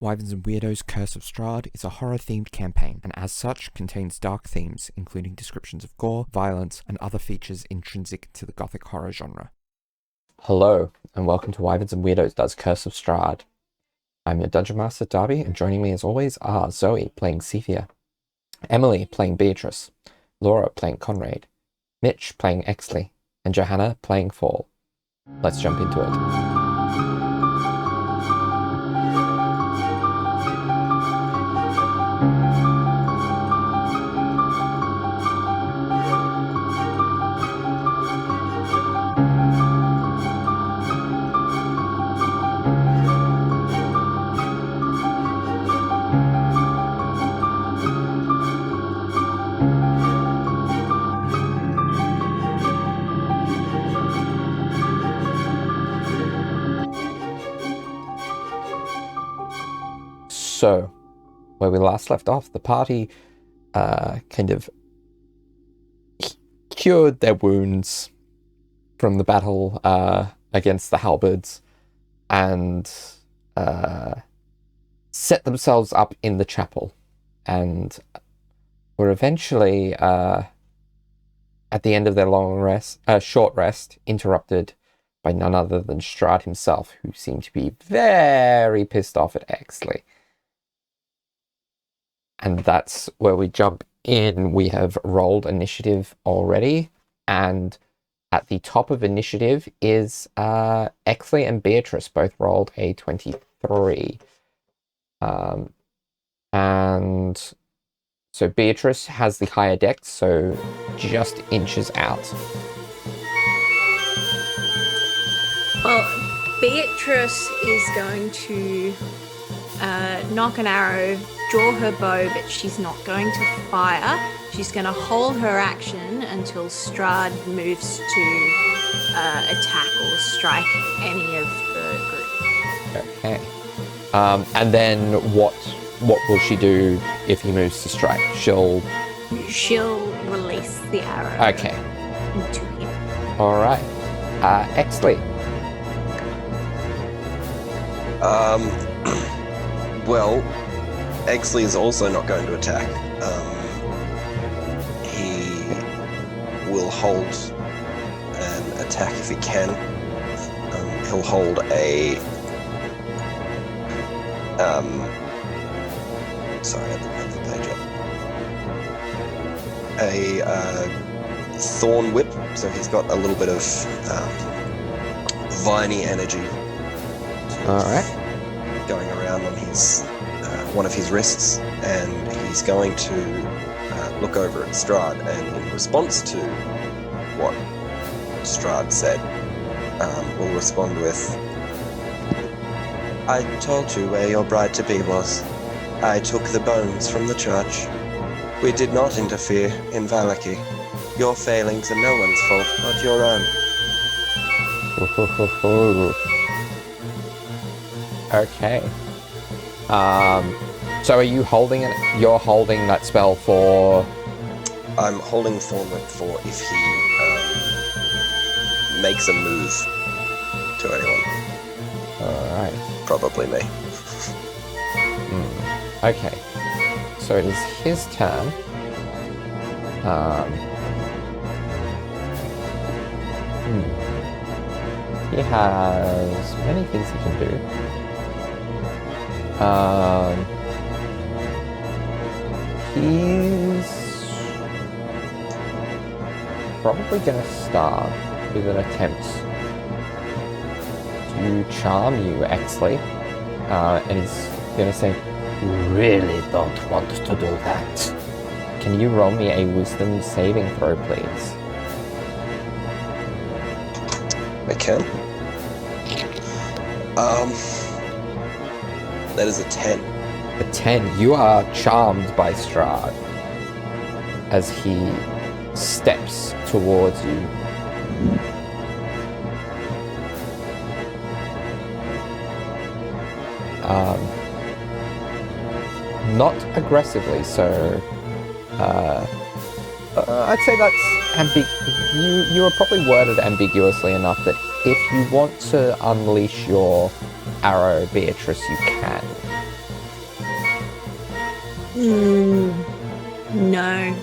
Wyverns and Weirdos Curse of Strahd is a horror-themed campaign, and as such contains dark themes, including descriptions of gore, violence, and other features intrinsic to the gothic horror genre. Hello, and welcome to Wyverns and Weirdos does Curse of Strahd. I'm your Dungeon Master, Darby, and joining me as always are Zoe playing Cevia, Emily playing Beatrice, Laura playing Conrade, Mitch playing Exley, and Johanna playing Fall. Let's jump into it. So, where we last left off, the party kind of cured their wounds from the battle against the halberds and set themselves up in the chapel, and were eventually, at the end of their short rest, interrupted by none other than Strahd himself, who seemed to be very pissed off at Exley. And that's where we jump in. We have rolled initiative already, and at the top of initiative is Exley and Beatrice both rolled a 23. And so Beatrice has the higher dex, so just inches out. Well, Beatrice is going to knock an arrow, draw her bow, but she's not going to fire. She's going to hold her action until Strahd moves to attack or strike any of the group. Okay. And then what will she do if he moves to strike? She'll release the arrow. Okay. Into him. All right. Exley. Well, Exley is also not going to attack. He will hold an attack if he can. He'll hold a... sorry, I didn't have the page up. A thorn whip, so he's got a little bit of viney energy. All right. Going around on his one of his wrists, and he's going to look over at Strahd, and in response to what Strahd said, will respond with, "I told you where your bride-to-be was. I took the bones from the church. We did not interfere in Valaki. Your failings are no one's fault but your own." Okay. So are you holding it? You're holding that spell for... I'm holding Thornwhip for if he makes a move to anyone. Alright. Probably me. Okay. So it is his turn. He has many things he can do. He's probably going to start with an attempt to charm you, Exley. And he's going to say, "Really don't want to do that. Can you roll me a wisdom saving throw, please?" I can. That is a 10. A 10. You are charmed by Strahd as he steps towards you. Not aggressively, so I'd say that's you are probably worded ambiguously enough that if you want to unleash your arrow, Beatrice, you can. No.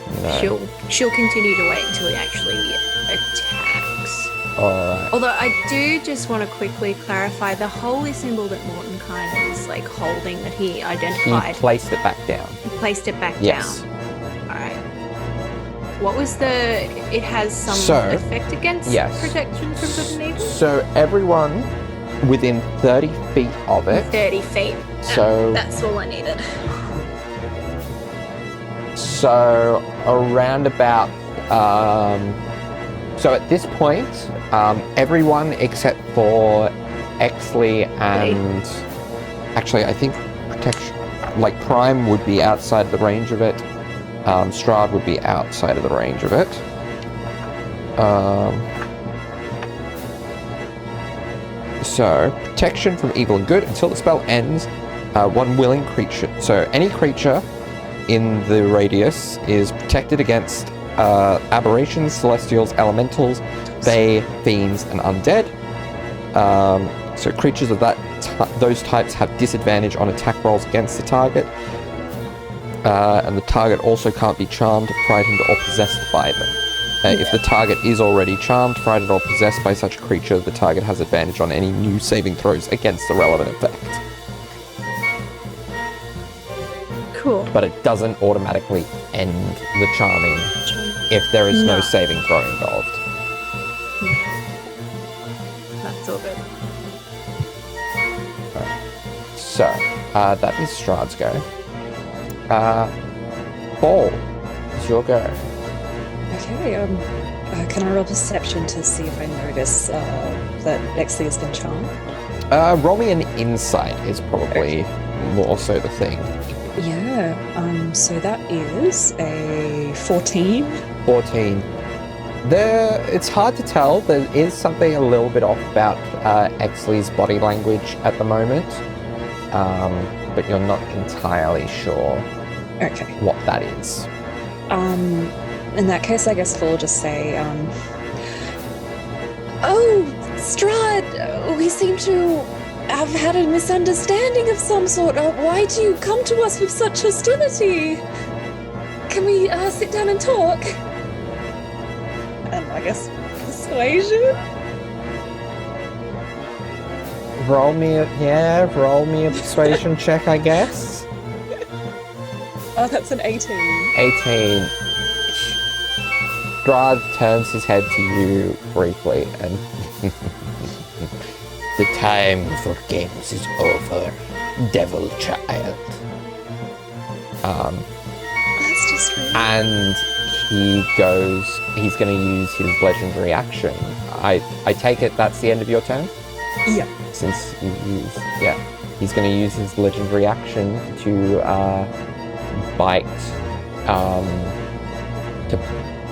She'll continue to wait until he actually attacks. Alright. Although I do just want to quickly clarify the holy symbol that Mordenkainen is like holding that he identified. He placed it back down. He placed it back Yes. down. Alright. What was it has some effect against protection from good and evil? So everyone within 30 feet of it. 30 feet. So that's all I needed. So around about, so at this point, everyone except for Exley and, actually I think protection, like Prime would be outside of the range of it. Strahd would be outside of the range of it. So, protection from evil and good until the spell ends. One willing creature. So, any creature in the radius is protected against aberrations, celestials, elementals, fae, fiends, and undead. So, creatures of those types have disadvantage on attack rolls against the target. And the target also can't be charmed, frightened, or possessed by them. If the target is already charmed, frightened, or possessed by such a creature, the target has advantage on any new saving throws against the relevant effect. Cool. But it doesn't automatically end the charming if there is no saving throw involved. That's all good. Right. So, that is Strahd's go. Ball, it's your go. Okay, can I roll perception to see if I notice that Exley has been charmed? Roll me an insight is probably more so the thing. Yeah, so that is a 14. 14. It's hard to tell. There is something a little bit off about Exley's body language at the moment, but you're not entirely sure what that is. In that case, I guess we'll just say, oh, Strahd, we seem to have had a misunderstanding of some sort. Why do you come to us with such hostility? Can we sit down and talk? And I guess persuasion? Roll me a persuasion check, I guess. Oh, that's an 18. 18. Strahd turns his head to you briefly and the time for games is over, devil child. That's just rude. And he's going to use his legendary action. I take it that's the end of your turn? Yeah. Since you used, he's going to use his legendary action to bite,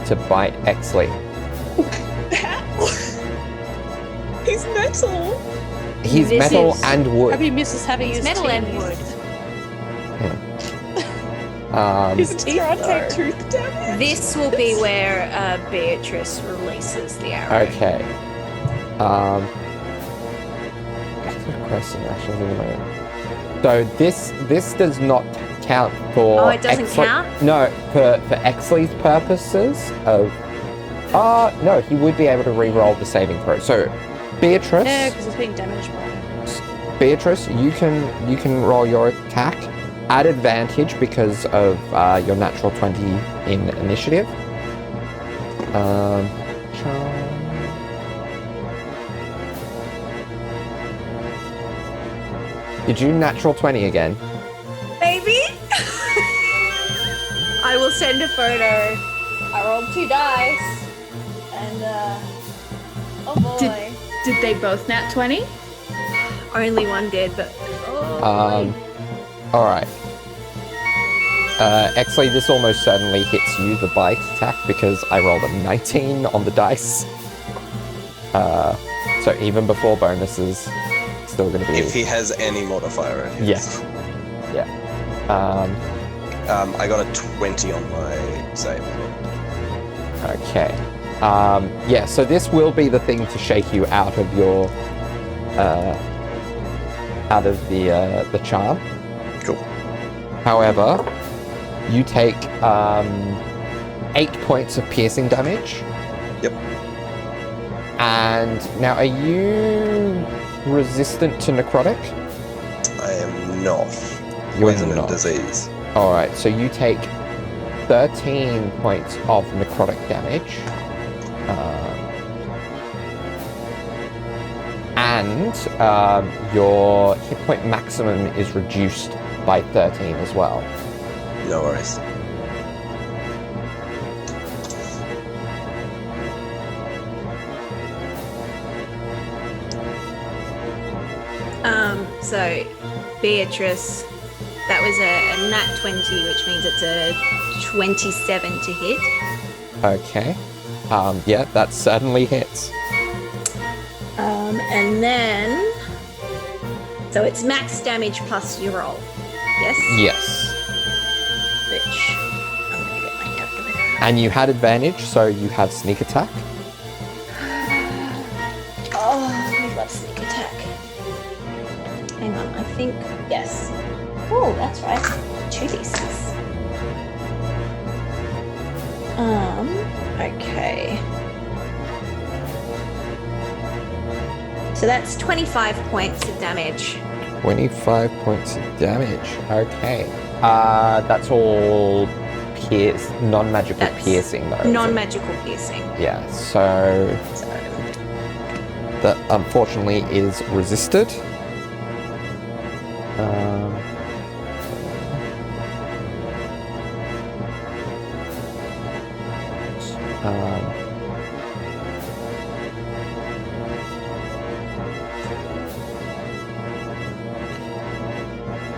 to bite Exley. He's metal. He's metal and wood. Have you missed having his Metal and wood. His teeth take tooth damage. This will be where Beatrice releases the arrow. Okay. Good question, actually. So this does not count for. Oh, it doesn't count? No, for Exley's purposes of. No, he would be able to re-roll the saving throw. So, Beatrice. Yeah, because it's being damaged by it. Beatrice, you can roll your attack at advantage because of your natural 20 in initiative. Did you natural 20 again? Baby! I will send a photo. I rolled 2 dice. And, oh boy. Did they both nat 20? Only one did, but... Oh, Alright. Exley, this almost certainly hits you, the bite attack, because I rolled a 19 on the dice. So even before bonuses, still going to be... If he has any modifier. Yes. Yeah. I got a 20 on my save. Okay. Yeah, so this will be the thing to shake you out of your... out of the charm. Cool. However, You take 8 points of piercing damage. Yep. And now, are you resistant to necrotic? I am not. You're Poison and not. disease. Alright, so you take 13 points of necrotic damage. And your hit point maximum is reduced by 13 as well. No worries. So Beatrice, that was a nat 20, which means it's a 27 to hit. Okay. Yeah, that certainly hits. And then, so it's max damage plus your roll. Yes? Yes. Which, I'm gonna get my calculator out. And you had advantage, so you have sneak attack. Oh, we love sneak attack. Hang on, I think, yes. Oh, that's right. 2d6. Okay. So that's 25 points of damage. 25 points of damage. Okay. That's all non-magical That's piercing, though. Non-magical piercing. Yeah, so that unfortunately is resisted.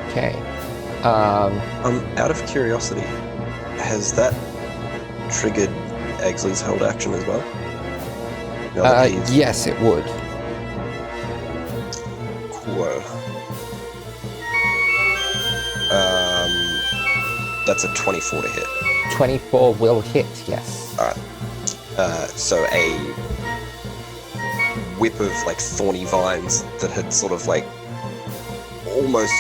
Okay. Out of curiosity, has that triggered Exley's hold action as well? Now that he's- Yes, it would. Whoa. That's a 24 to hit. 24 will hit, yes. Alright. So a whip of like thorny vines that had sort of like almost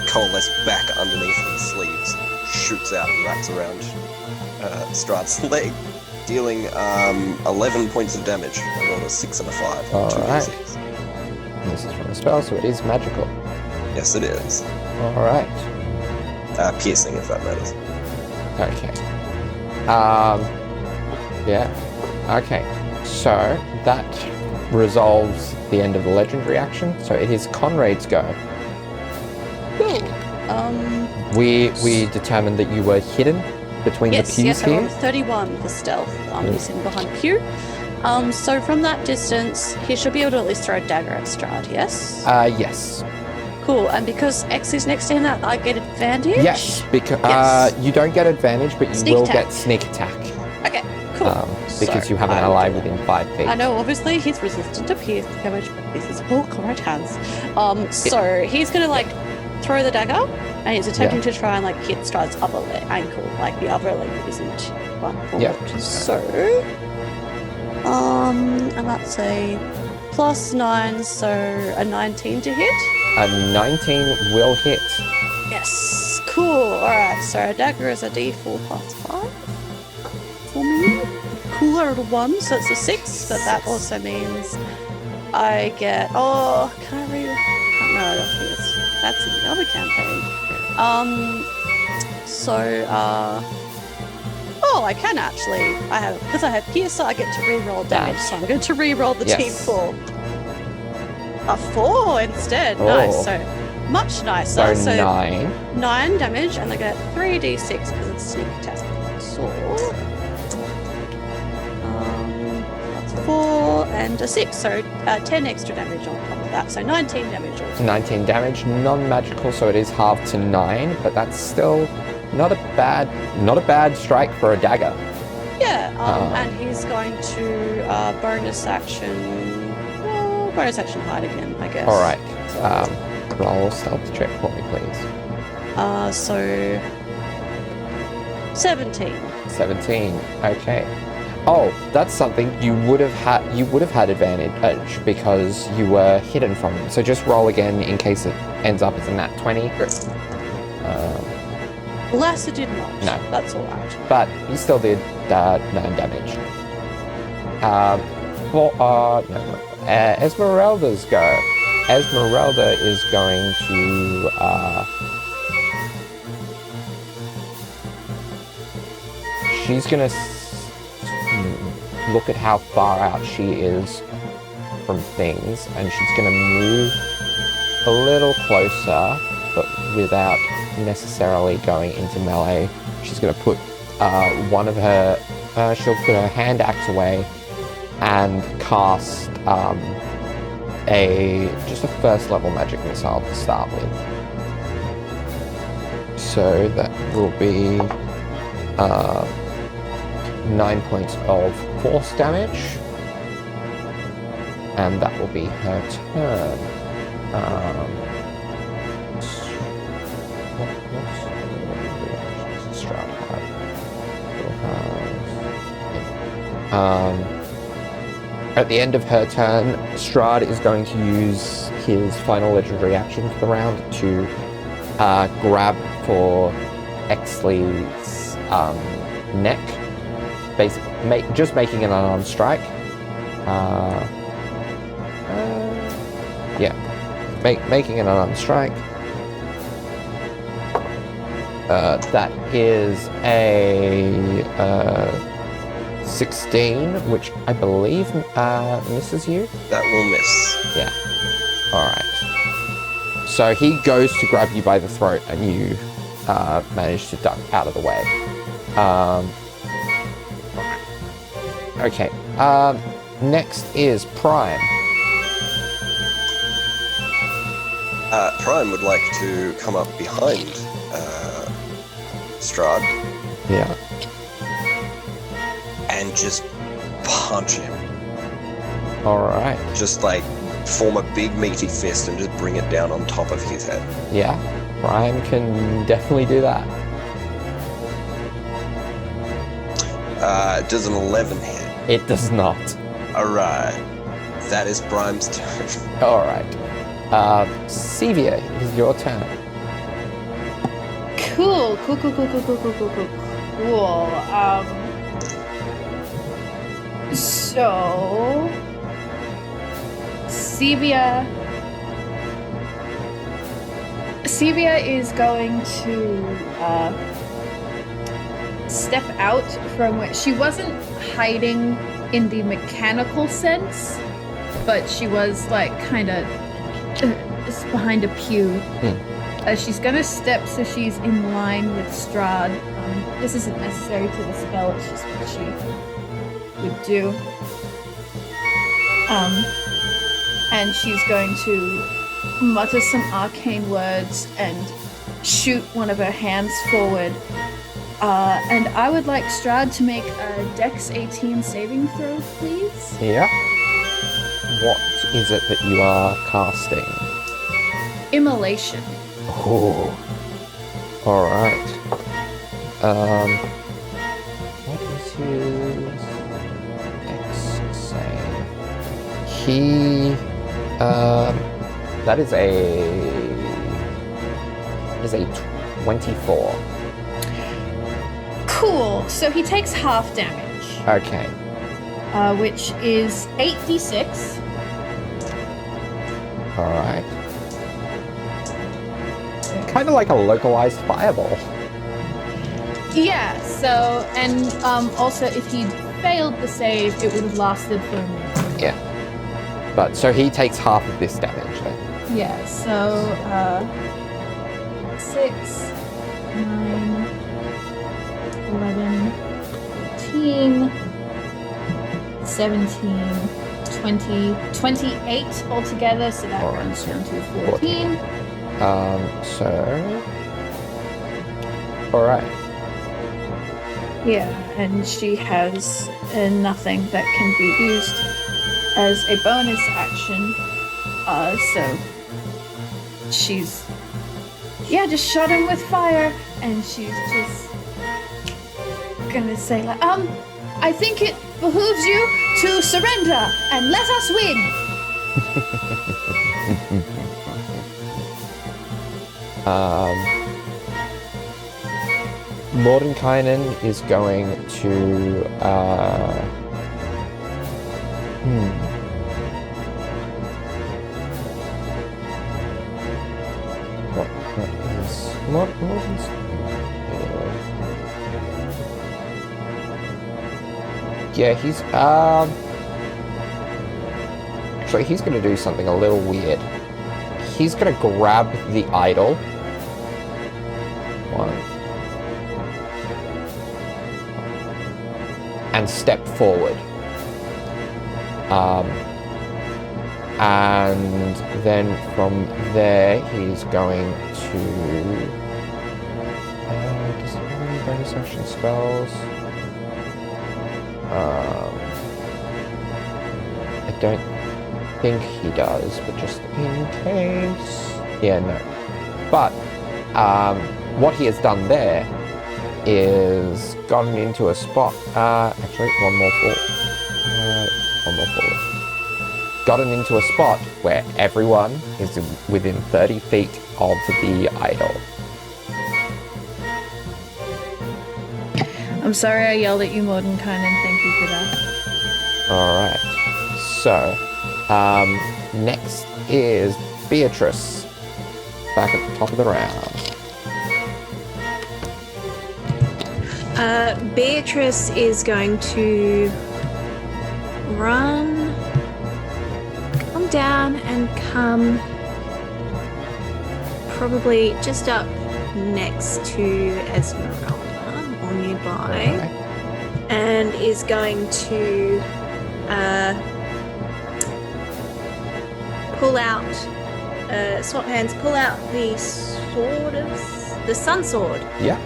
coalesced back underneath his sleeves shoots out and wraps around Strahd's leg, dealing 11 points of damage. I rolled a 6 and a 5. Alright. 2d6. This is from a spell, so it is magical. Yes, it is. Alright. Piercing, if that matters. Okay. Yeah. Okay. So that resolves the end of the legendary action. So it is Conrade's go. Cool. We determined that you were hidden between the pews Yes, I here. rolled 31 for stealth. He's sitting behind pew. So from that distance, he should be able to at least throw a dagger at Strahd, yes? Yes. Cool, and because X is next to him, I get advantage? Yes, because Yes. you don't get advantage, but you Sneak will attack. get sneak attack. Okay, cool. Because So, you have an I will ally do that. within 5 feet. I know, obviously, he's resistant to pierce damage, but this is all Conrade has. So he's gonna, like, throw the dagger, and he's attempting to try and, like, hit Strahd's upper ankle, like the other leg isn't one forward. Yep. So, and that's a +9, so a 19 to hit. A 19 will hit. Yes, cool. Alright, so a dagger is a d4 +5 for me. Cool, I rolled a 1, so it's a 6, but that also means I get. Oh, can I read? No, I don't think that's in the other campaign. Oh, I can actually. Because I have Piercer, I get to re-roll damage, so I'm going to re-roll the Yes. d4. A 4 instead. Oh. Nice. So much nicer. So 9. 9 damage, and I get 3d6 because it's sneak attack. So that's 4 and a 6, so 10 extra damage on top of that. So 19 damage altogether. 19 damage, non-magical, so it is halved to 9, but that's still not a bad strike for a dagger. Yeah, and he's going to bonus action hide again, I guess. All right. Roll stealth check for me, please. So 17. 17. Okay. Oh, that's something you would have had. You would have had advantage because you were hidden from him. So just roll again in case it ends up as a nat 20. Lesser did not. No. That's alright. But he still did 9 damage. Esmeralda's go. Esmeralda is going to she's gonna look at how far out she is from things, and she's gonna move a little closer, but without necessarily going into melee. She's gonna put one of her she'll put her hand axe away and cast just a first level magic missile to start with. So that will be 9 points of force damage, and that will be her turn. At the end of her turn, Strahd is going to use his final legendary action for the round to grab for Exley's neck, basically just making an unarmed strike. Making an unarmed strike. That is a 16, which I believe misses you. That will miss. Yeah. Alright. So he goes to grab you by the throat, and you manage to duck out of the way. Okay. Next is Prime. Prime would like to come up behind Strahd Yeah. and just punch him. Alright. Just like form a big meaty fist and just bring it down on top of his head. Yeah. Prime can definitely do that. Does an 11 hit? It does not. Alright. That is Prime's turn. Alright. Cevia, it is your turn. Cool. So Cevia is going to step out from where she wasn't hiding in the mechanical sense, but she was like kind of behind a pew. She's gonna step so she's in line with Strahd. This isn't necessary to the spell, it's just what she would do. And she's going to mutter some arcane words and shoot one of her hands forward. And I would like Strahd to make a Dex 18 saving throw, please. Yeah. What is it that you are casting? Immolation. Oh. Alright. What is his Dex save? He that is a 24. Cool. So he takes half damage. Okay. Which is 8d6. Alright. Kind of like a localized fireball. Yeah, so, and also if he failed the save, it would have lasted for a minute. Yeah. But, so he takes half of this damage then. Yeah, so, 6, 9, 11, 13, 17, 20, 28 altogether, so that Alright, rounds so down to 14. Alright. Yeah, and she has nothing that can be used as a bonus action. So she's just shot him with fire, and she's just gonna say like, I think it behooves you to surrender and let us win. Mordenkainen is going to what is Morden's yeah, he's actually he's gonna do something a little weird. He's gonna grab the idol. And step forward. And then from there, he's going to... does he have any bonus action spells? I don't think he does, but just in case... Yeah, no. But, what he has done there is gotten into a spot, actually, one more forward. Gotten into a spot where everyone is within 30 feet of the idol. I'm sorry I yelled at you, Mordenkainen. Thank you for that. Alright, so, next is Beatrice, back at the top of the round. Beatrice is going to run, come down and come probably just up next to Esmeralda or nearby, and is going to pull out, swap hands, pull out the sword of the sun sword. Yeah.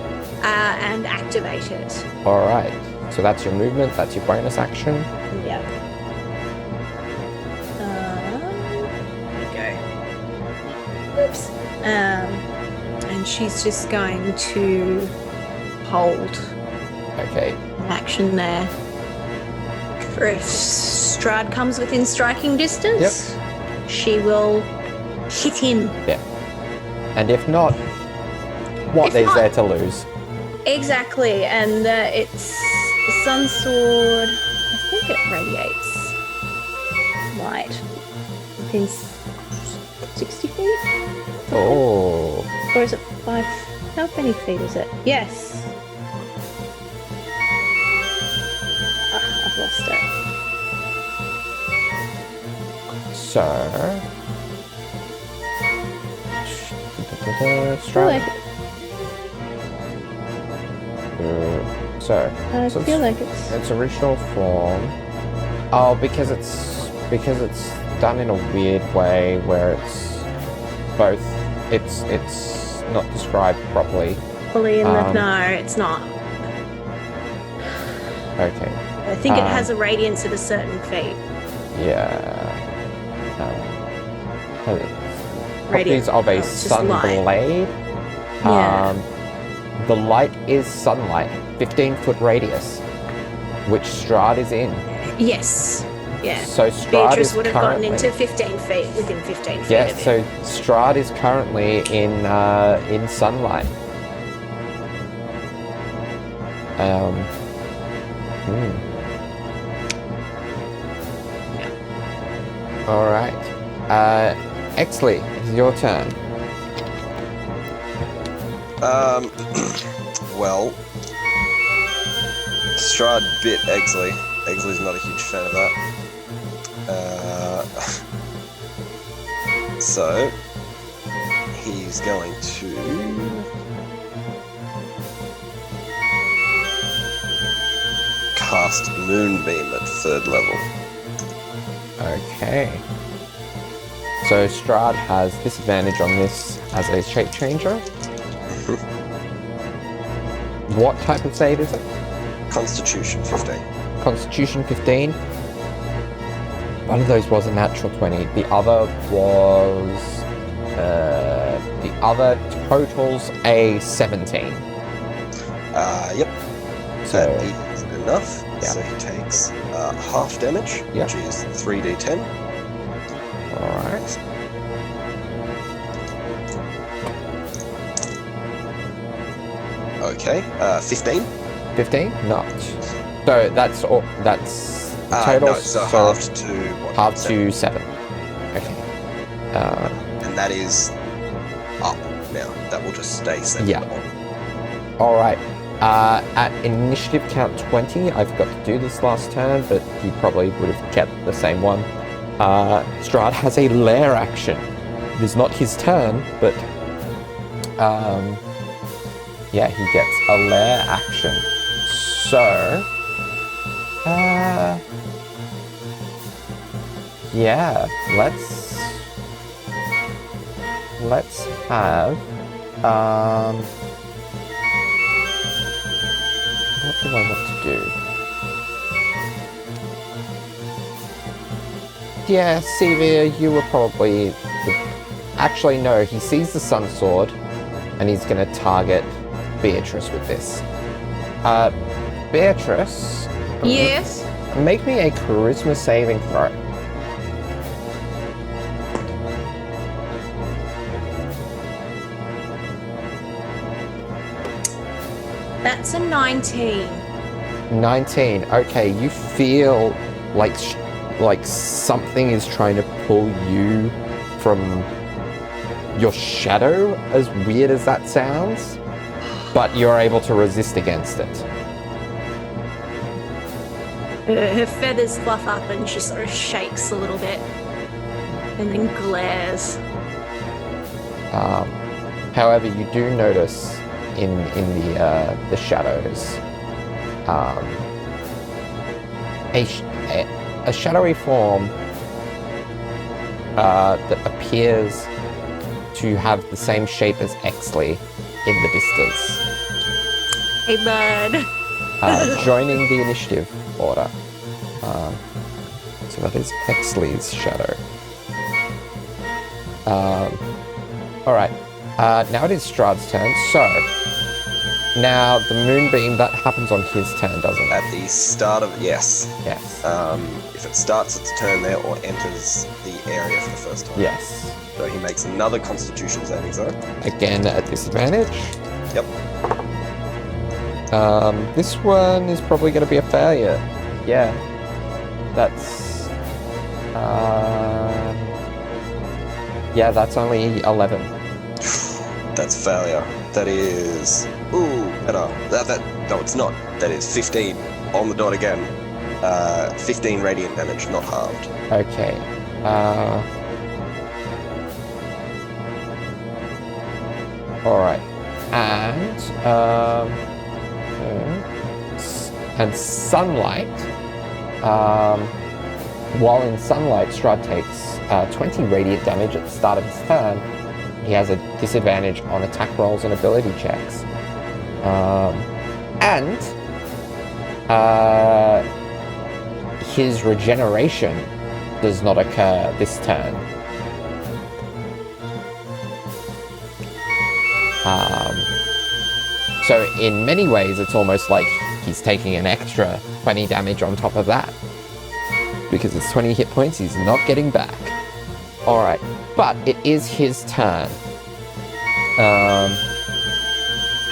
And activate it. Alright, so that's your movement, that's your bonus action. Yep. There we go. Oops. And she's just going to hold Okay. an action there. For if Strahd comes within striking distance, she will hit him. Yeah. And if not, what is there to lose? Exactly, and it's the sun sword. I think it radiates light within 60 feet. Oh. Or is it 5? How many feet is it? Yes. I've lost it. So. Strahd. So I feel like its original form. Oh, because it's done in a weird way where it's both. It's not described properly. fully in the... No, it's not. Okay. I think it has a radiance at a certain feet. Yeah. Radiant. Properties of a It's just sun light. blade. Yeah. The light is sunlight, 15-foot radius, which Strahd is in. Yes. Yeah. So Strahd Beatrice is would have currently... gotten into 15 feet, within 15 feet Yeah, of so him. Strahd is currently in sunlight. All right. Exley, it's your turn. Well, Strahd bit Exley. Exley's not a huge fan of that. So he's going to cast Moonbeam at 3rd level. Okay. So Strahd has disadvantage on this as a shape changer. What type of save is it? Constitution 15. Constitution 15. One of those was a natural 20. The other was... the other totals a 17. Yep. So, That is enough. Yeah. So he takes half damage, Yeah. which is 3d10. alright. Okay. 15. 15? Not. So that's all. That's total. No, so halved to what? Halved to 7. Okay. And that is up now. That will just stay 7 Yeah. on. All right. At initiative count 20, I forgot to do this last turn, but he probably would have kept the same one. Strahd has a lair action. It is not his turn, but yeah, he gets a lair action. So, yeah, let's have what do I want to do? Yeah, Cevia, you were probably... Actually, no, he sees the Sun Sword, and he's going to target Beatrice with this. Beatrice? Yes? Make me a charisma saving throw. That's a 19. 19. Okay, you feel like something is trying to pull you from your shadow, as weird as that sounds, but you're able to resist against it. Her feathers fluff up and she sort of shakes a little bit and then glares. However, you do notice in the shadows a shadowy form that appears to have the same shape as Exley in the distance. Hey, bud. Joining the initiative order. So that is Exley's shadow. Alright. Now it is Strahd's turn. So, now the moonbeam, that happens on his turn, doesn't it? At the start of... Yes. Yes. If it starts its turn there or enters the area for the first time. Yes. So he makes another Constitution saving throw. Again at disadvantage. Yep. This one is probably going to be a failure. Yeah. That's... yeah, that's only 11. That's a failure. That is... Ooh, better. No, it's not. That is 15 on the dot again. 15 radiant damage, not halved. Okay. Alright. And sunlight. While in sunlight, Strahd takes 20 radiant damage at the start of his turn. He has a disadvantage on attack rolls and ability checks. And his regeneration does not occur this turn. So in many ways, it's almost like he's taking an extra 20 damage on top of that. Because it's 20 hit points he's not getting back. Alright, but it is his turn.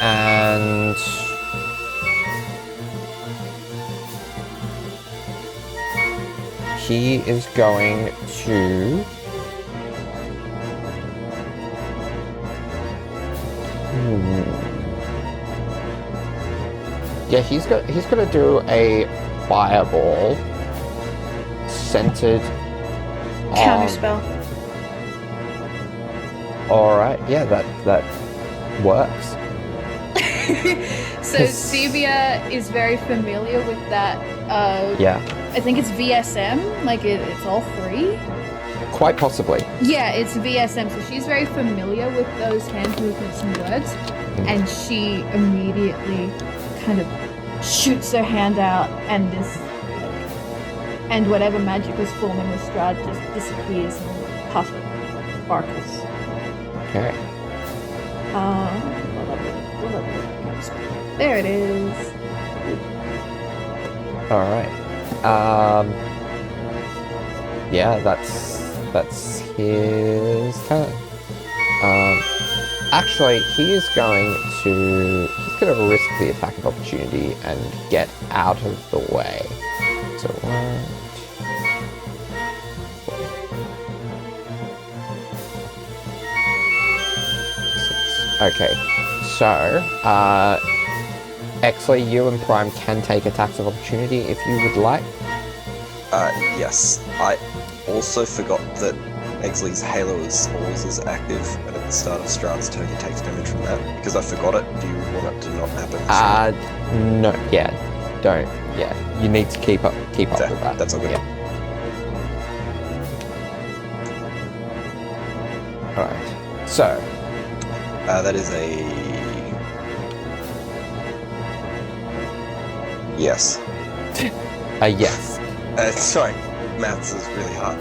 And... he is going to... Yeah, he's gonna do a fireball centered on... Counterspell. Alright, yeah, that works. So Cevia is very familiar with that. Yeah, I think it's VSM. Like it's all 3. quite possibly. Yeah, it's VSM. So she's very familiar with those hand movements and words, and she immediately kind of shoots her hand out, and this, and whatever magic was forming with Strahd just disappears in a puff of sparkles. Okay. There it is. Alright. Yeah, that's his turn. Actually, he's going to risk the attack of opportunity and get out of the way. So 1, 2, 6. Okay, so Exley, you and Prime can take attacks of opportunity if you would like. Yes. I also forgot that Exley's Halo is always as active, and at the start of Strahd's turn he takes damage from that. Because I forgot it, do you want it to not happen? No, yeah, don't, yeah. You need to keep up with that. That's all good. Yeah. Alright, so. That is a... Yes. Yes. Sorry, maths is really hard.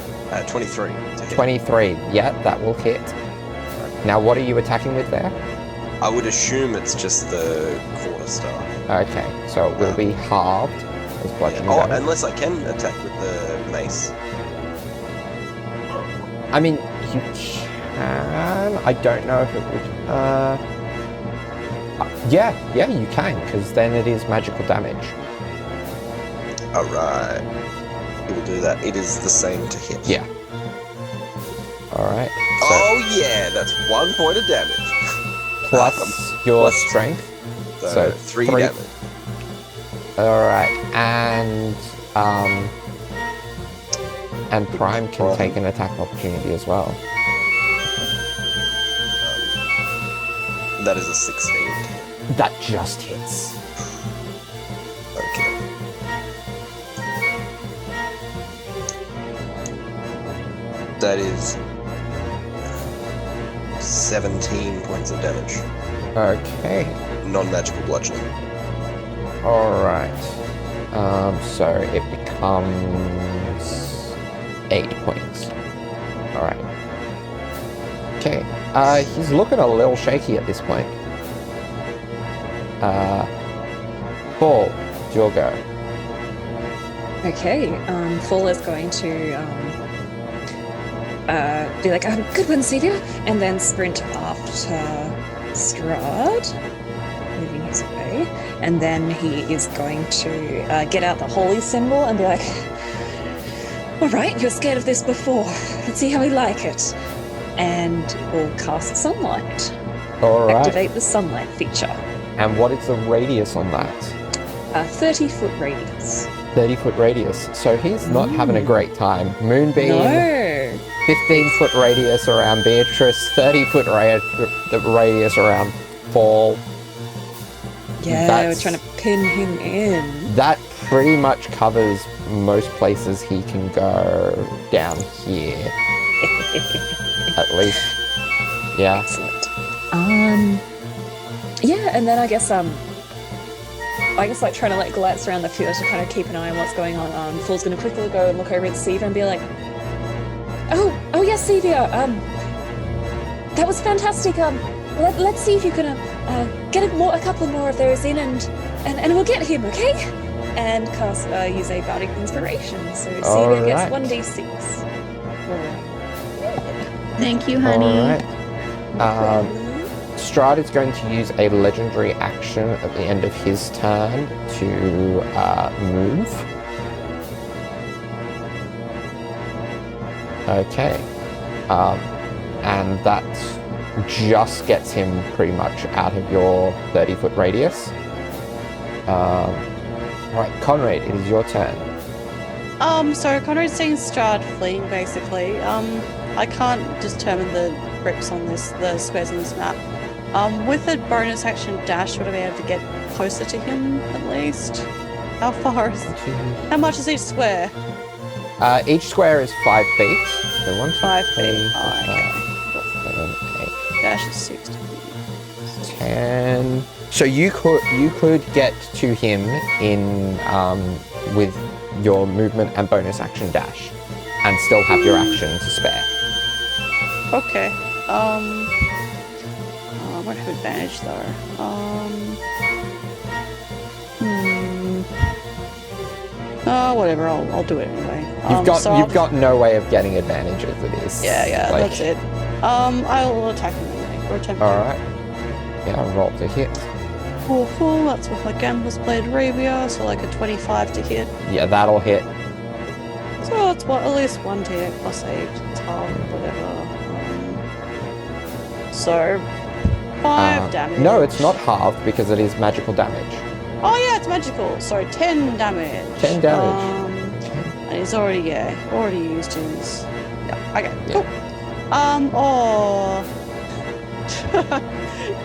23 to hit. 23, yeah, that will hit. Now, what are you attacking with there? I would assume it's just the quarterstaff. Okay, so it will be halved as bludgeoning Oh, damage. unless I can attack with the mace. I mean, you can. I don't know if it would. Yeah, you can, because then it is magical damage. Alright. It will do that. It is the same to hit. Yeah. Alright. So Oh yeah, that's 1 point of damage. plus your plus strength. So 3 damage. Alright, and Prime can take an attack of opportunity as well. That is a 16. That just hits. Okay. That is 17 points of damage. Okay. Non-magical bludgeoning. Alright. So it becomes 8 points. Alright. Okay. He's looking a little shaky at this point. Paul, it's your go. Okay, Fall is going to be like, good one, Cevia, and then sprint after Strahd, moving his way, and then he is going to get out the holy symbol and be like, all right, you're scared of this before, let's see how we like it, and we'll cast Sunlight. Alright. Activate the Sunlight feature. And what is the radius on that? 30-foot radius. 30-foot radius. So he's not having a great time. Moonbeam, No. 15-foot radius around Beatrice, 30-foot radius around Fall. Yeah, we're trying to pin him in. That pretty much covers most places he can go down here. At least. Yeah. Excellent. Yeah, and then I guess like trying to like glance around the field to kind of keep an eye on what's going on. Fool's gonna quickly go and look over at Cevia and be like, oh yes, Cevia, that was fantastic. Let's see if you can get a couple more of those in and we'll get him, okay? And cast use a bardic inspiration. So Cevia gets 1d6. Thank you, honey. Alright. Strahd is going to use a legendary action at the end of his turn to move. Okay. And that just gets him pretty much out of your 30-foot radius. Alright, Conrade, it is your turn. So Conrade's seeing Strahd fleeing, basically. I can't determine the grips on the squares on this map. With a bonus action dash, would I be able to get closer to him, at least? How much is each square? Each square is 5 feet. So 1, 2, 5 3, feet. 4, 5, 7, 8, Dash is 60. 10. So you could get to him in with your movement and bonus action dash, and still have your action to spare. Okay. I might have advantage though. Oh, whatever. I'll do it anyway. You've got no way of getting advantage as it is. Yeah. Like, That's it. I'll attack him anyway. or attempt All to. right. Yeah, roll to hit. Full, that's with my Gambler's Blade Rapier, so like a 25 to hit. Yeah, that'll hit. So it's at least 1d8 plus 8, it's half, whatever. So, 5 damage. No, it's not halved because it is magical damage. Oh yeah, it's magical. So 10 damage. 10 damage. And he's already used his. Yeah. Okay. Yeah. Cool.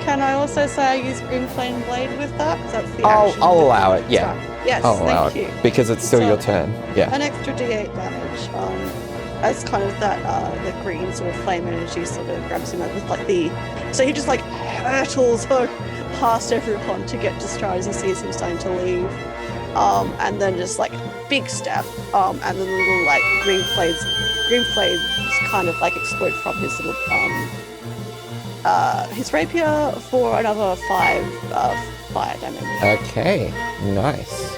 Can I also say I use Grimplane Blade with that? Because that's the action. I'll allow it. Yeah. Yes. I'll allow Thank you. because it's still So, your turn. Yeah. An extra d8 damage. As kind of that the green sort of flame energy sort of grabs him with like the. So he just like hurtles past everyone to get to Strahd as he sees him starting to leave. And then just like big step, and then the little like green blades kind of like explode from his little his rapier for another 5 fire damage. Okay. Nice.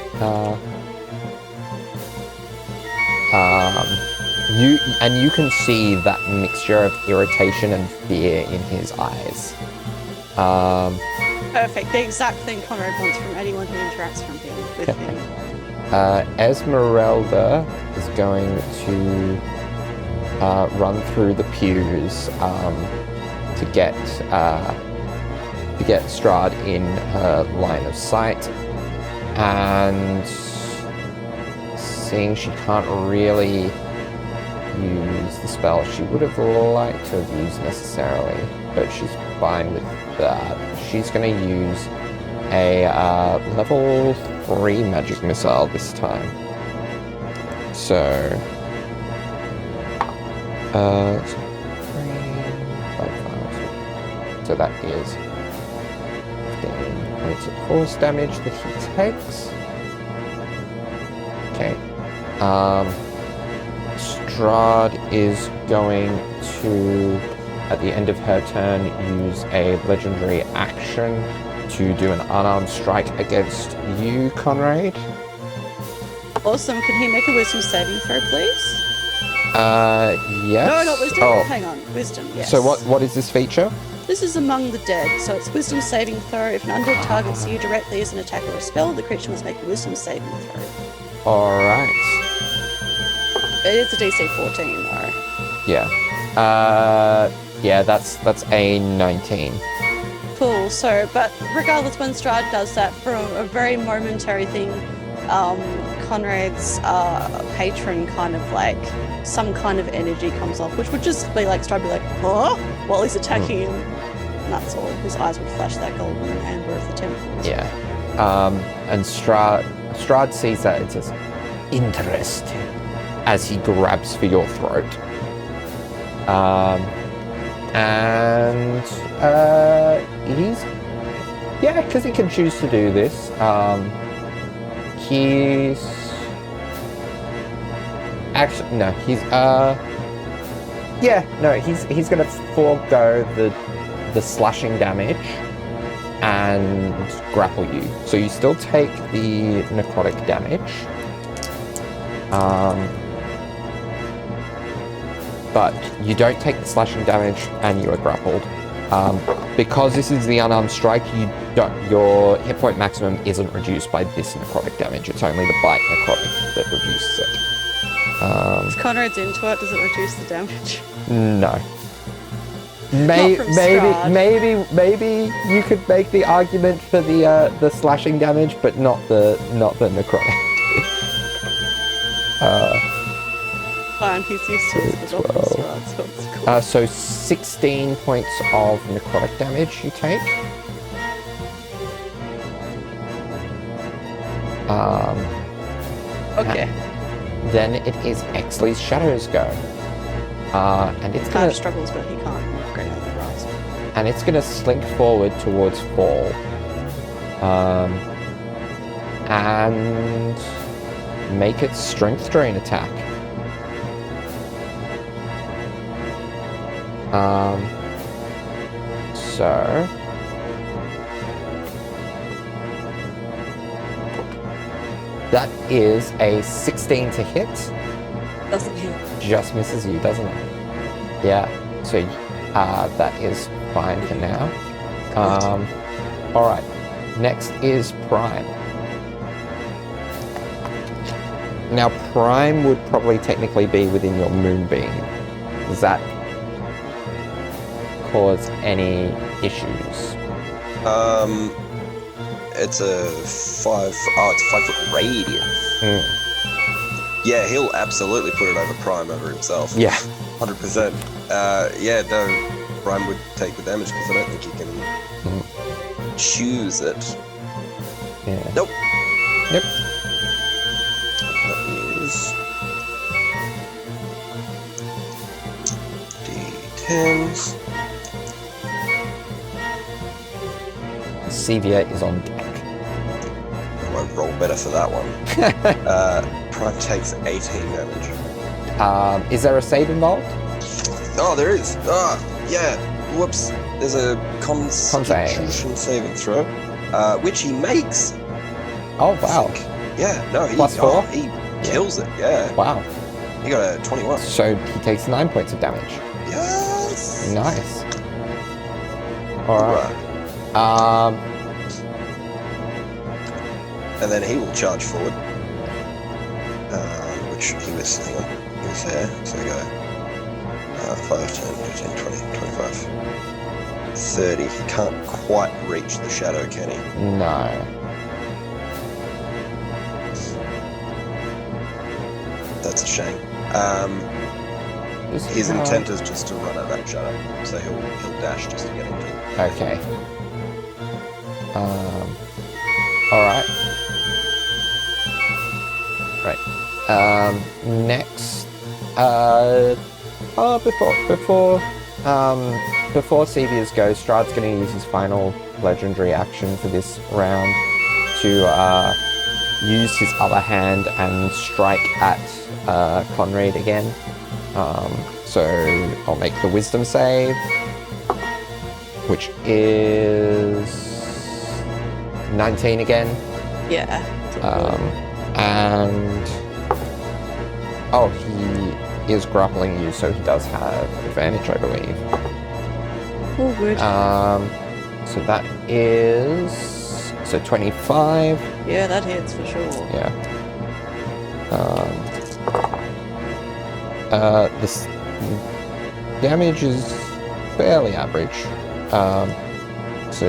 You can see that mixture of irritation and fear in his eyes. Perfect. The exact thing Conrad wants from anyone who interacts with him. Esmeralda is going to run through the pews to get Strahd in her line of sight, and seeing she can't really use the spell she would have liked to have used necessarily, but she's fine with that. She's going to use a level 3 magic missile this time. So, 3, 5, 5. So that is 15 points of force damage that he takes. Okay. Strahd is going to, at the end of her turn, use a legendary action to do an unarmed strike against you, Conrade. Awesome. Can he make a wisdom saving throw, please? Yes. No, not wisdom. Oh. Hang on. Wisdom, yes. So what is this feature? This is Among the Dead, so it's wisdom saving throw. If an undead targets you directly as an attack or a spell, the creature must make a wisdom saving throw. Alright. It is a DC 14 though. Yeah. Yeah, that's a 19. Cool, so, but regardless, when Strahd does that, for a very momentary thing, Conrade's patron kind of like, some kind of energy comes off, which would just be like, Strahd be like, huh? While he's attacking him. And that's all. His eyes would flash that golden amber of the temples. Yeah. And Strahd sees that and says, interesting, as he grabs for your throat. He's, yeah, because he can choose to do this. He's actually, no, he's gonna forego the slashing damage and grapple you. So you still take the necrotic damage. But you don't take the slashing damage and you are grappled. Because this is the unarmed strike, your hit point maximum isn't reduced by this necrotic damage. It's only the bite necrotic that reduces it. If Conrad's into it, does it reduce the damage? No. Strahd. Maybe you could make the argument for the slashing damage, but not the necrotic. Fine, he's used to it. So it's cool. So 16 points of necrotic damage you take. Okay. Then it is Exley's Shadow's go. And it's Kind gonna of struggles, but he can't go out the grasp. and it's gonna slink forward towards Fall. And make its strength drain attack. So that is a 16 to hit. Doesn't hit. Just misses you, doesn't it? Yeah. So That is fine for now. Alright, next is Prime. Now, Prime would probably technically be within your Moonbeam. Does that cause any issues? It's a 5-foot radius. Yeah, he'll absolutely put it over Prime over himself. Yeah. 100%. Yeah, no, Prime would take the damage because I don't think he can choose it. Yeah. Nope. Yep. That is D10s. Cevia is on deck. I won't roll better for that one. Prime takes 18 damage. Is there a save involved? Oh, there is. Yeah. Whoops. There's a Constitution saving throw, which he makes. Oh, wow. Yeah. No. He, +4? He kills it. Yeah. Wow. He got a 21. So he takes 9 points of damage. Yes. Nice. Alright. And then he will charge forward. Which he was, hang on, he was there. So we go 5, 10, 15, 20, 25, 30. He can't quite reach the shadow, can he? No. That's a shame. His intent is just to run at that shadow, so he'll dash just to get into it. Okay. Alright. Right. Next, before Cevia's go, Strahd's going to use his final legendary action for this round to use his other hand and strike at Conrade again. So I'll make the wisdom save, which is 19 again. Yeah. And oh, he is grappling you, so he does have advantage, I believe. Oh, good. So that is 25. Yeah, that hits for sure. Yeah. This damage is fairly average. So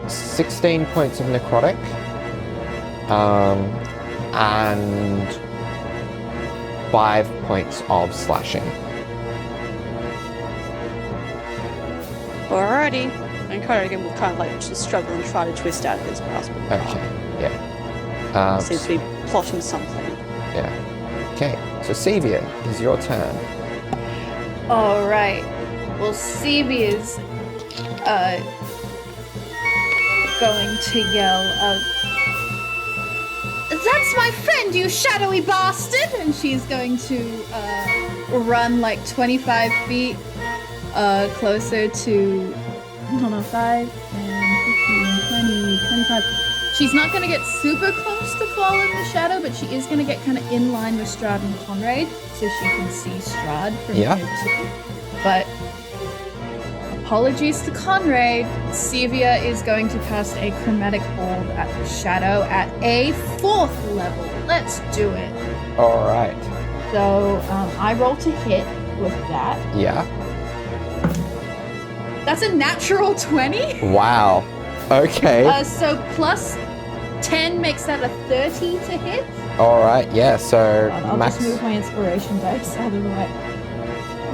16 points of necrotic. And 5 points of slashing. Alrighty. And Conrade again will kind of like just struggle and try to twist out of his grasp. Okay, yeah. Seems to be plotting something. Yeah. Okay, so Cevia, is your turn. Alright. Well, Cevia's going to yell, "That's my friend, you shadowy bastard!" And she's going to run like 25 feet closer to, 5, 10, 15, 20, 25. She's not going to get super close to fall in the shadow, but she is going to get kind of in line with Strahd and Conrade, so she can see Strahd from here too. But apologies to Conrade, Cevia is going to cast a chromatic orb at the shadow at a 4th level. Let's do it. Alright. So I roll to hit with that. Yeah. That's a natural 20. Wow. Okay. So plus 10 makes that a 30 to hit. Alright, yeah, so I'll max just move my inspiration dice out of the way.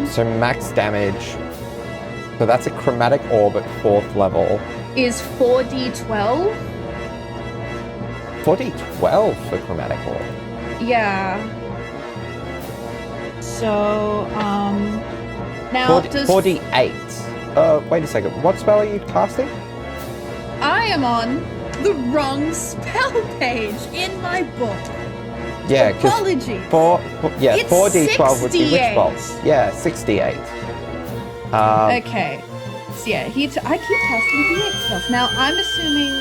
so max damage. So that's a chromatic orb at 4th level. Is 4d12. 4d12 for chromatic orb. Yeah. So, now 4d8. Wait a second. What spell are you casting? I am on the wrong spell page in my book. Yeah, because Apologies. 4d12 would be Witch Bolt. Yeah, 68. Okay. So yeah, I keep casting d8 spells. Now, I'm assuming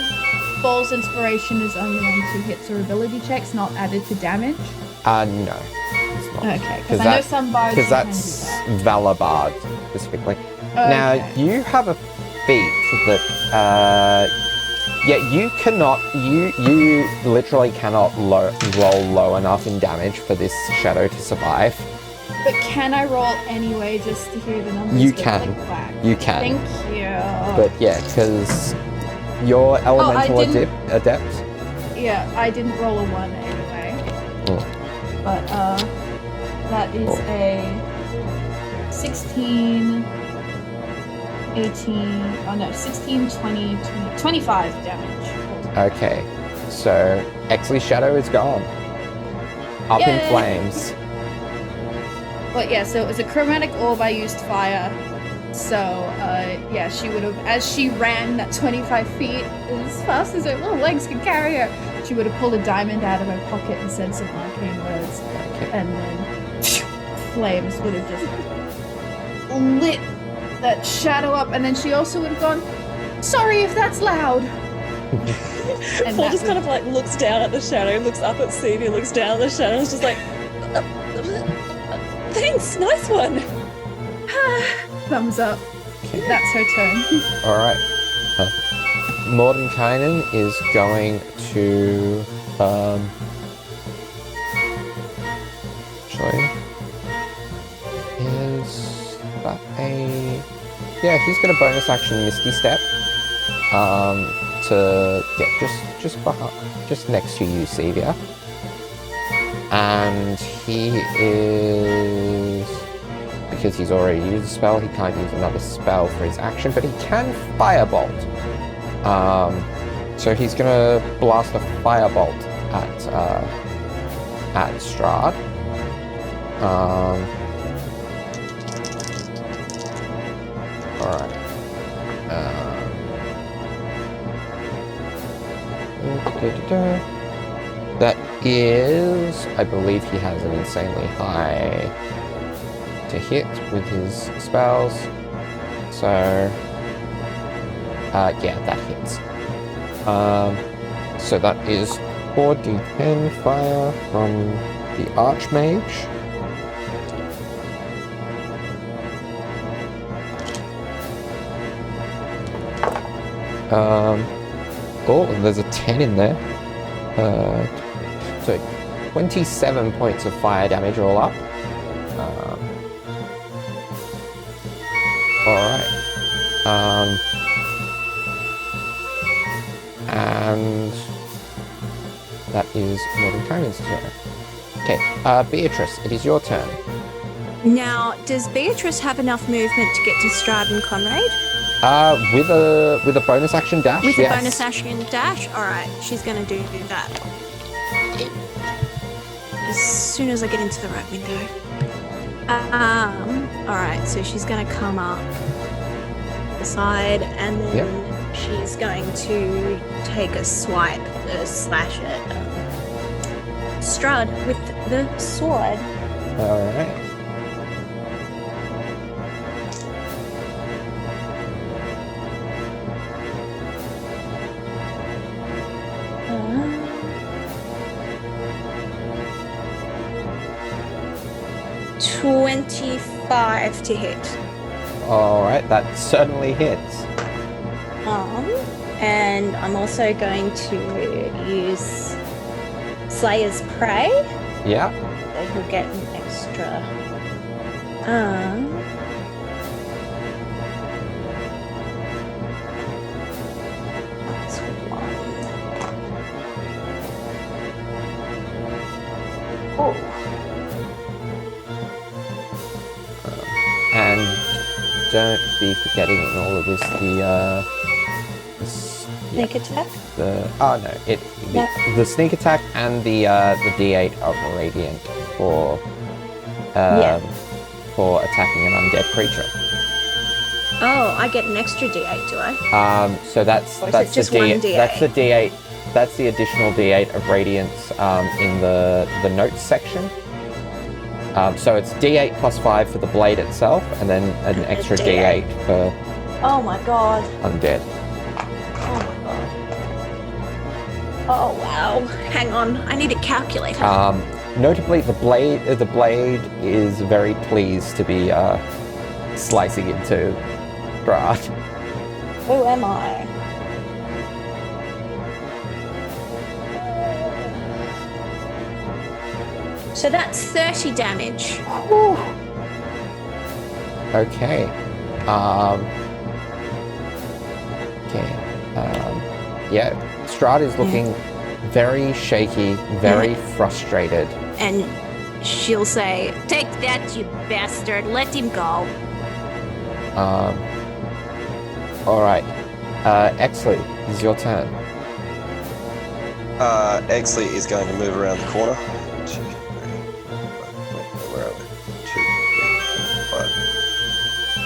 Ball's Inspiration is only on 2 hits or ability checks, not added to damage. No. It's not. Okay, because I know some bards because can that's do that. Valor Bard. specifically. Okay. Now, you have a feat that, you cannot, you literally cannot roll low enough in damage for this shadow to survive. But can I roll anyway just to hear the numbers? You go can. click-clack? You can. Thank you. But yeah, because you're elemental adept. Yeah, I didn't roll a 1 anyway. Oh. But, that is a 16, 16, 20, 25 damage. Okay, so Exley's shadow is gone. Up in Yay! flames. But yeah, so it was a chromatic orb. I used fire. So, yeah, she would have, as she ran that 25 feet as fast as her little legs could carry her, she would have pulled a diamond out of her pocket and said some arcane words. Okay. And then flames would have just lit that shadow up. And then she also would have gone, sorry if that's loud. And Paul that just kind of like looks down at the shadow, looks up at Cevia, looks down at the shadow, and is just like, thanks, nice one. thumbs up. That's her turn. Alright. Mordenkainen is going to, actually, is that a... Yeah, he's going to bonus action Misty Step, to get just behind, just next to you, Cevia. And he is... Because he's already used a spell, he can't use another spell for his action, but he can Firebolt. So he's gonna blast a Firebolt at Strahd. Alright. That is... I believe he has an insanely high to hit with his spells. So... yeah, that hits. So that is 4d10 fire from the Archmage. Oh, there's a 10 in there. So 27 points of fire damage all up. Alright. And that is Mordenkainen's turn. Okay, Beatrice, it is your turn. Now, does Beatrice have enough movement to get to Strahd and Conrade? With a bonus action dash, With yes. a bonus action dash? Alright, she's gonna do that. As soon as I get into the right window. Alright, so she's gonna come up the side and then she's going to take a swipe, slash at Strahd with the sword. Alright. Uh, 25 to hit. Alright, that certainly hits. And I'm also going to use Slayer's Prey. Yeah. So he'll get an extra. That's one. Oh. And don't be forgetting in all of this Sneak attack? the sneak attack and the D8 of Radiant for attacking an undead creature. Oh, I get an extra D8, do I? So that's Or is the it just one D8? That's the D8. That's the additional D8 of Radiance in the notes section. So it's D8 plus 5 for the blade itself, and then an extra D8 for Oh my god. undead. Oh my god. Oh wow. Hang on, I need a calculator. Notably, the blade is very pleased to be slicing into Strahd. Who am I? So that's 30 damage. Okay. Yeah, Strahd is looking very shaky, very frustrated. And she'll say, "Take that, you bastard. Let him go." All right. Exley, it's your turn. Exley is going to move around the corner.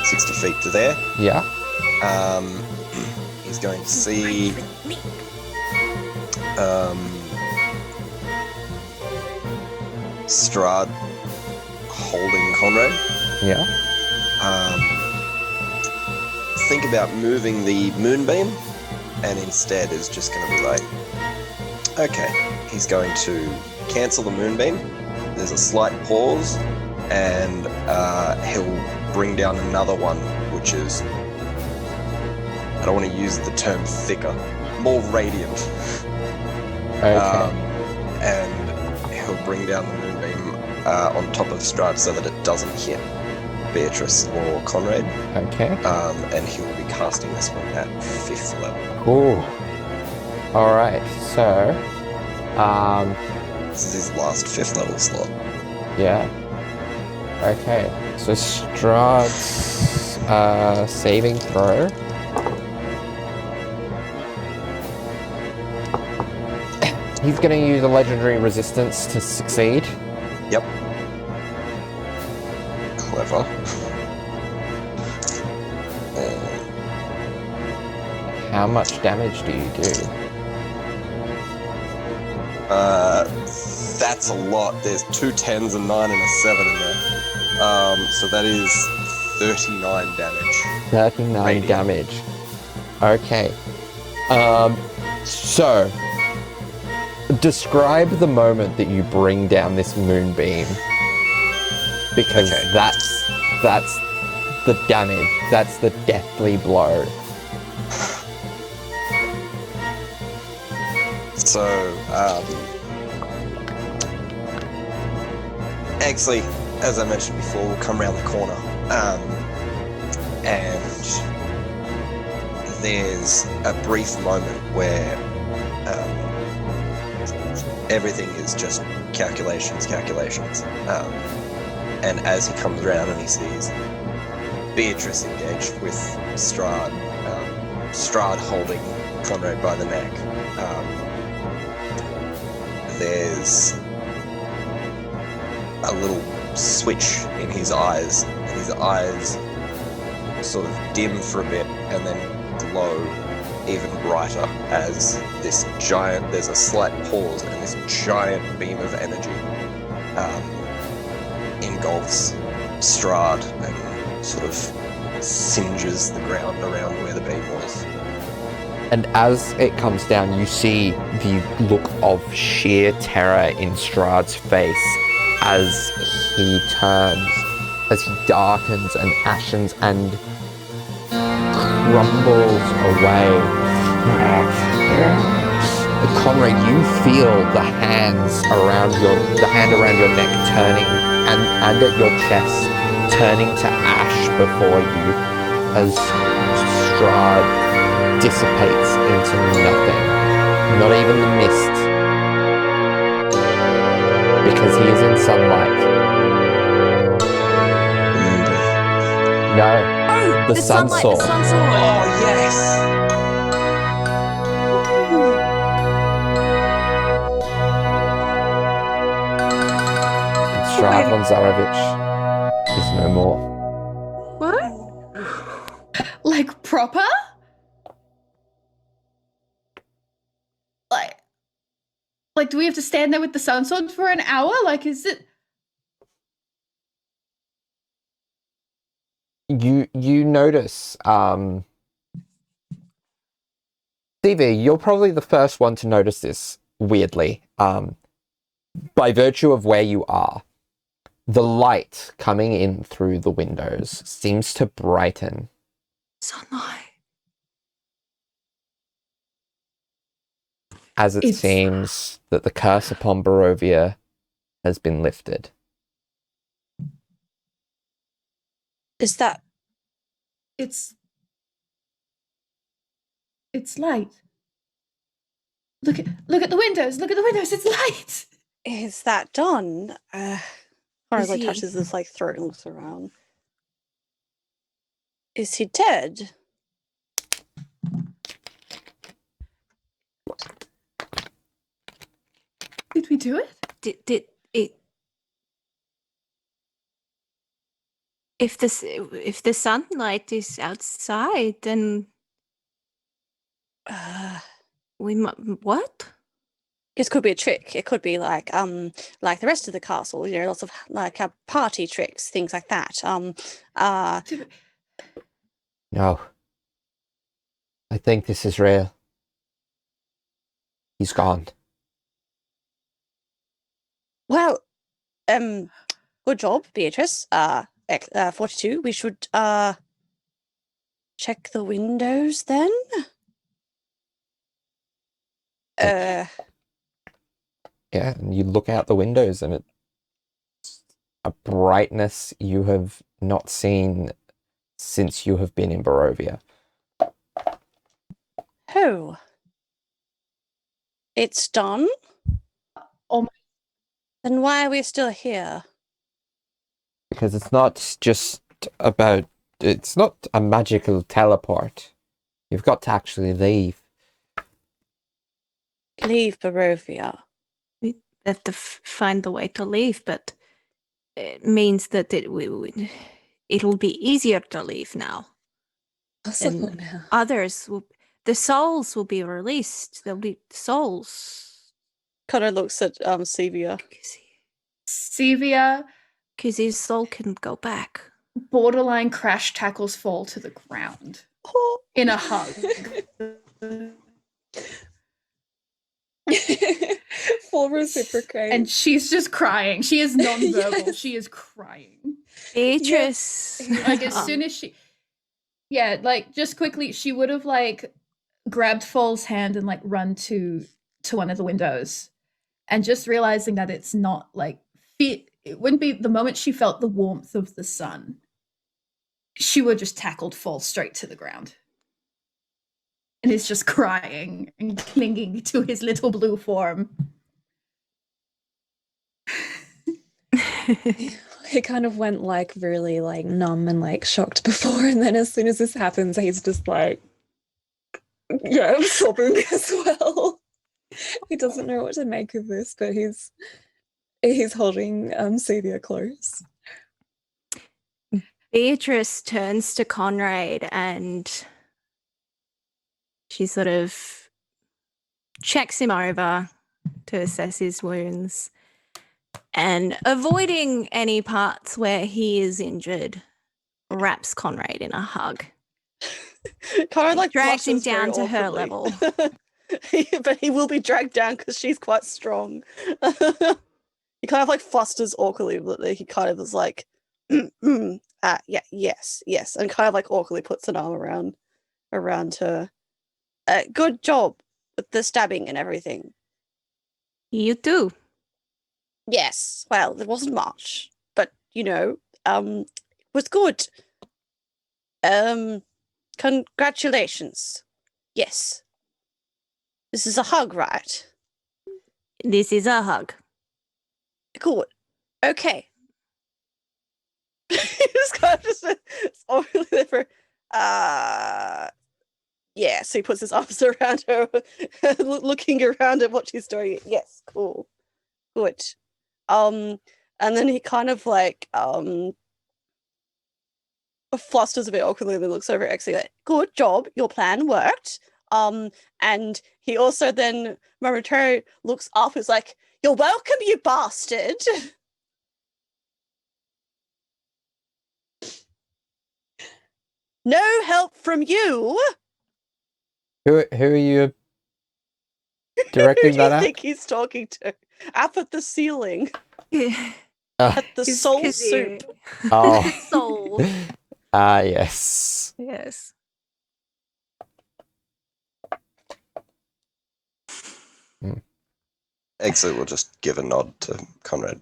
60 feet to there. Yeah. He's going to see Strahd holding Conrade. Yeah. Think about moving the moonbeam, and instead is just going to be like, okay, he's going to cancel the moonbeam. There's a slight pause, and he'll bring down another one, which is, I don't want to use the term thicker, more radiant. Okay. And he'll bring down the moonbeam on top of Strahd so that it doesn't hit Beatrice or Conrade. Okay. And he will be casting this one at 5th level. Cool. All right. So, This is his last 5th level slot. yeah. Okay. So Strahd's saving throw. He's going to use a legendary resistance to succeed. Yep. Clever. How much damage do you do? That's a lot. There's 2 10s, a 9, and a 7 in there. So that is 39 damage. 39 Radiant. damage. Okay. So, describe the moment that you bring down this moonbeam. Because Okay. that's the damage. That's the deathly blow. So, Exley, as I mentioned before, will come around the corner. And there's a brief moment where everything is just calculations. And as he comes around and he sees Beatrice engaged with Strahd, Strahd holding Conrade by the neck, there's a little switch in his eyes, and his eyes sort of dim for a bit and then glow even brighter as this giant, there's a slight pause, and this giant beam of energy engulfs Strahd and sort of singes the ground around where the beam was. And as it comes down, you see the look of sheer terror in Strahd's face as he turns, as he darkens and ashens and crumbles away. Conrade, you feel the hand around your neck turning and at your chest turning to ash before you as Strahd dissipates into nothing. Not even the mist. Because he is in sunlight. No. The sun sunlight, sword. the sun sword. Oh, yes! Strahd von Zarovich is no more. What? Like proper? Like, do we have to stand there with the sun sword for an hour? Like, is it? You notice, Cevia, you're probably the first one to notice this, weirdly. By virtue of where you are, The light coming in through the windows seems to brighten. Sunlight. As it seems that the curse upon Barovia has been lifted. Is that... It's light. Look at the windows. Look at the windows. It's light. Is that done? Conrade like he- touches his like throat and looks around. Is he dead? Did we do it? Did it? If the sunlight is outside, then we what? It could be a trick. It could be like the rest of the castle. You know, lots of like party tricks, things like that. No. I think this is real. He's gone. Well, good job, Beatrice. 42. We should check the windows then. Yeah, and you look out the windows and it's a brightness you have not seen since you have been in Barovia. Oh. It's done? Oh my. Then why are we still here? Because it's not just about... It's not a magical teleport. You've got to actually leave. Leave Barovia. We have to find the way to leave, but it means that it'll be easier to leave now. And others will... The souls will be released. There'll be souls. Conrade looks at Cevia. Cevia, Because his soul can go back. borderline crash tackles fall to the ground in a hug. Full reciprocate. And she's just crying. She is nonverbal. Yes. She is crying. Beatrice. Like as soon as she... Yeah, like just quickly, she would have like grabbed Fall's hand and like run to one of the windows. And just realizing that it's not like... It wouldn't be the moment she felt the warmth of the sun. She would just tackled Fall straight to the ground. And is just crying and clinging to his little blue form. He kind of went like really like numb and like shocked before, and then as soon as this happens, he's just like, yeah, I'm sobbing as well. He doesn't know what to make of this, but he's holding Cevia close. Beatrice turns to Conrade and she sort of checks him over to assess his wounds and, avoiding any parts where he is injured, wraps Conrade in a hug. Conrade like Drags him blushes very down to her awkwardly. level. But he will be dragged down because she's quite strong. He kind of like flusters awkwardly, but he kind of is like, yeah, yes, and kind of like awkwardly puts an arm around her. Good job with the stabbing and everything. You too. Yes, well, there wasn't much, but you know, it was good. Congratulations. Yes. This is a hug, right? This is a hug. Good. Okay. He's kind of just it's obviously there for yeah, so he puts his arms around her, looking around at what she's doing. Yes, cool. Good. And then he kind of like flusters a bit awkwardly and then looks over at Exley like, good job, your plan worked. And he also then momentarily looks up, is like, you're welcome, you bastard. No help from you. Who are you directing Who do that you at? think he's talking to? Up at the ceiling. At the His soul Kazoo. soup. Oh. Soul. Yes. Yes. Exley will just give a nod to Conrad.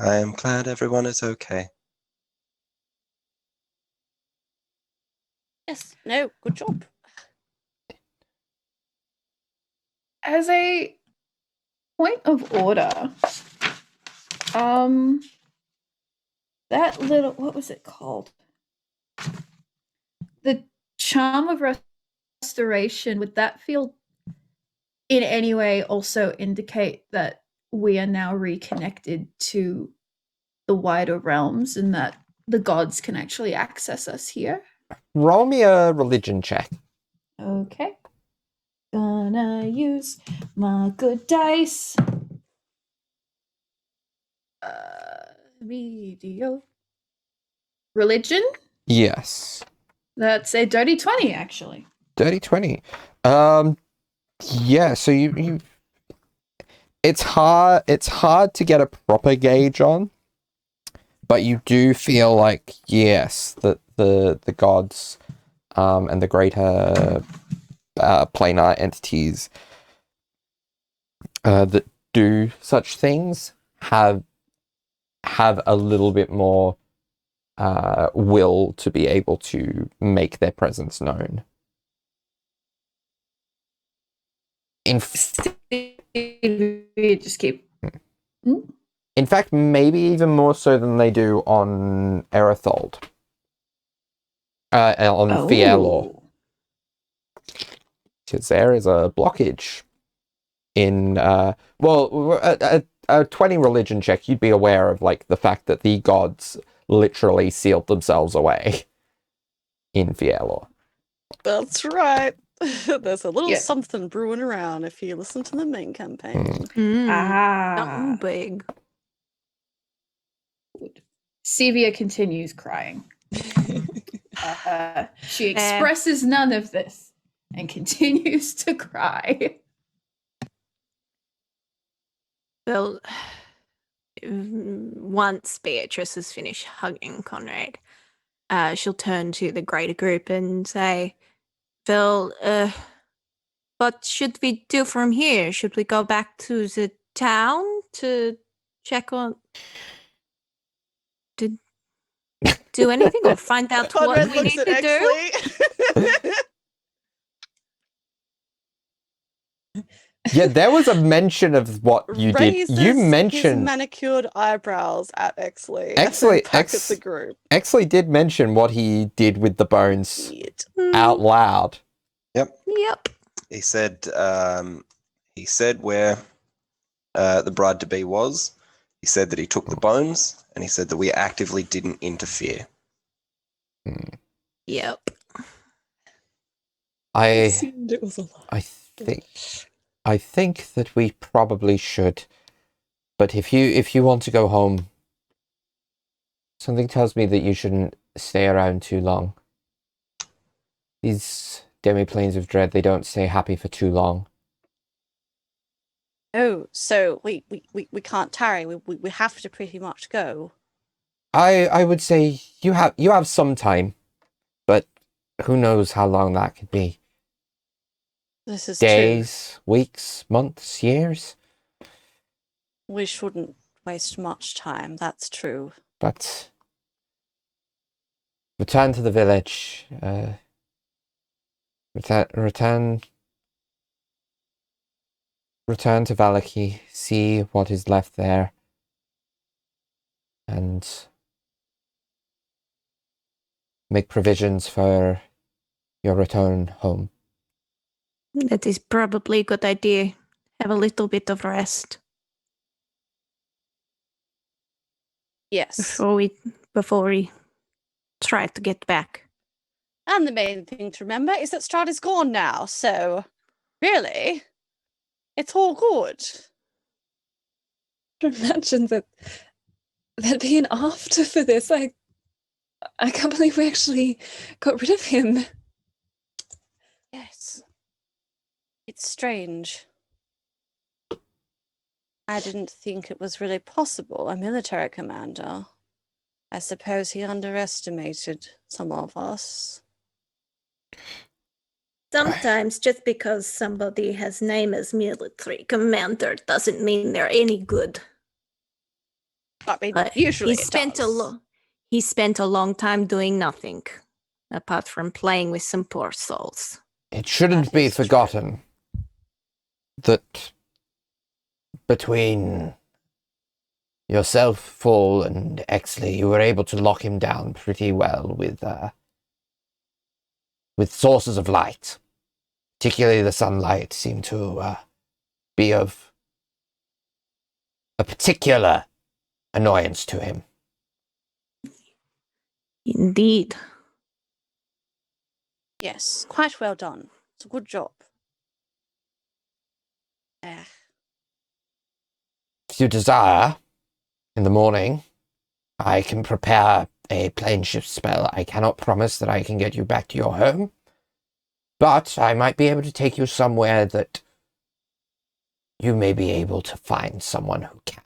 I am glad everyone is okay. Yes. No. Good job. As a point of order, that little, what was it called? The charm of restoration, would that feel in any way also indicate that we are now reconnected to the wider realms and that the gods can actually access us here? Roll me a religion check. Okay. Gonna use my good dice. Video. Religion? Yes. That's a dirty 20, actually. Dirty 20. Yeah, so you it's hard to get a proper gauge on, but you do feel like, yes, that the gods and the greater planar entities that do such things have a little bit more will to be able to make their presence known. Just keep. In fact, maybe even more so than they do on Erethold. On Fierlor. Because there is a blockage in, a 20 religion check, you'd be aware of, like, the fact that the gods literally sealed themselves away in Fierlor. That's right. There's a little Yeah. something brewing around if you listen to the main campaign. Something big. Cevia continues crying. She expresses none of this and continues to cry. Well, once Beatrice has finished hugging Conrade, she'll turn to the greater group and say, Phil, what should we do from here? Should we go back to the town to check on... to do anything or find out Conrad what we looks need at to do? Exley. Yeah, there was a mention of what you did. You mentioned his manicured eyebrows at Exley. Exley, Back at the group. Exley did mention what he did with the bones out loud. Yep. He said where the bride-to-be was. He said that he took the bones, and he said that we actively didn't interfere. Yep. I assumed it was a lie. I think that we probably should. But if you want to go home, something tells me that you shouldn't stay around too long. These demi-planes of dread, they don't stay happy for too long. Oh, so we can't tarry. We have to pretty much go. I would say you have some time, but who knows how long that could be. This is days, weeks, months, years. We shouldn't waste much time, that's true. But return to the village. Return to Valaki, see what is left there, and make provisions for your return home. That is probably a good idea. Have a little bit of rest. Yes. Before we try to get back. And the main thing to remember is that Strahd is gone now, so really, it's all good. Imagine that there'd be an after for this. I can't believe we actually got rid of him. Yes. It's strange. I didn't think it was really possible, a military commander. I suppose he underestimated some of us. Sometimes just because somebody has name as military commander doesn't mean they're any good. I mean, But usually he spent a long time doing nothing, apart from playing with some poor souls. It shouldn't That be is true. forgotten that between yourself, Fall, and Exley, you were able to lock him down pretty well with sources of light. Particularly the sunlight seemed to be of a particular annoyance to him. Indeed. Yes, quite well done. It's a good job. If you desire, in the morning, I can prepare a plane shift spell. I cannot promise that I can get you back to your home, but I might be able to take you somewhere that you may be able to find someone who can.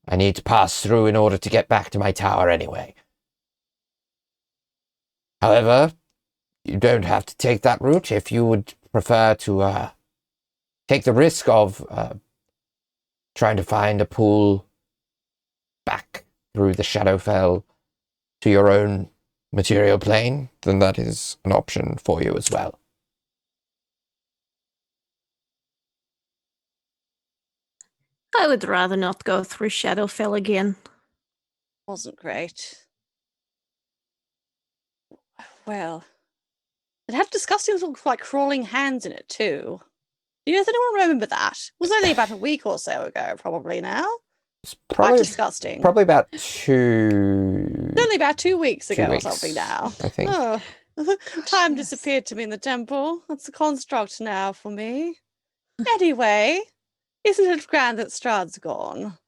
I need to pass through in order to get back to my tower anyway. However, you don't have to take that route if you would prefer to take the risk of trying to find a pool back through the Shadowfell to your own material plane, then that is an option for you as well. I would rather not go through Shadowfell again. Wasn't great. Well, it had disgusting little, like, crawling hands in it, too. Does anyone remember that? It was only about a week or so ago, probably now. It's Quite disgusting. Probably about two... Only about 2 weeks ago 2 weeks, or something now. I think. Oh. Time disappeared to me in the temple. That's a construct now for me. Anyway, isn't it grand that Strahd's gone?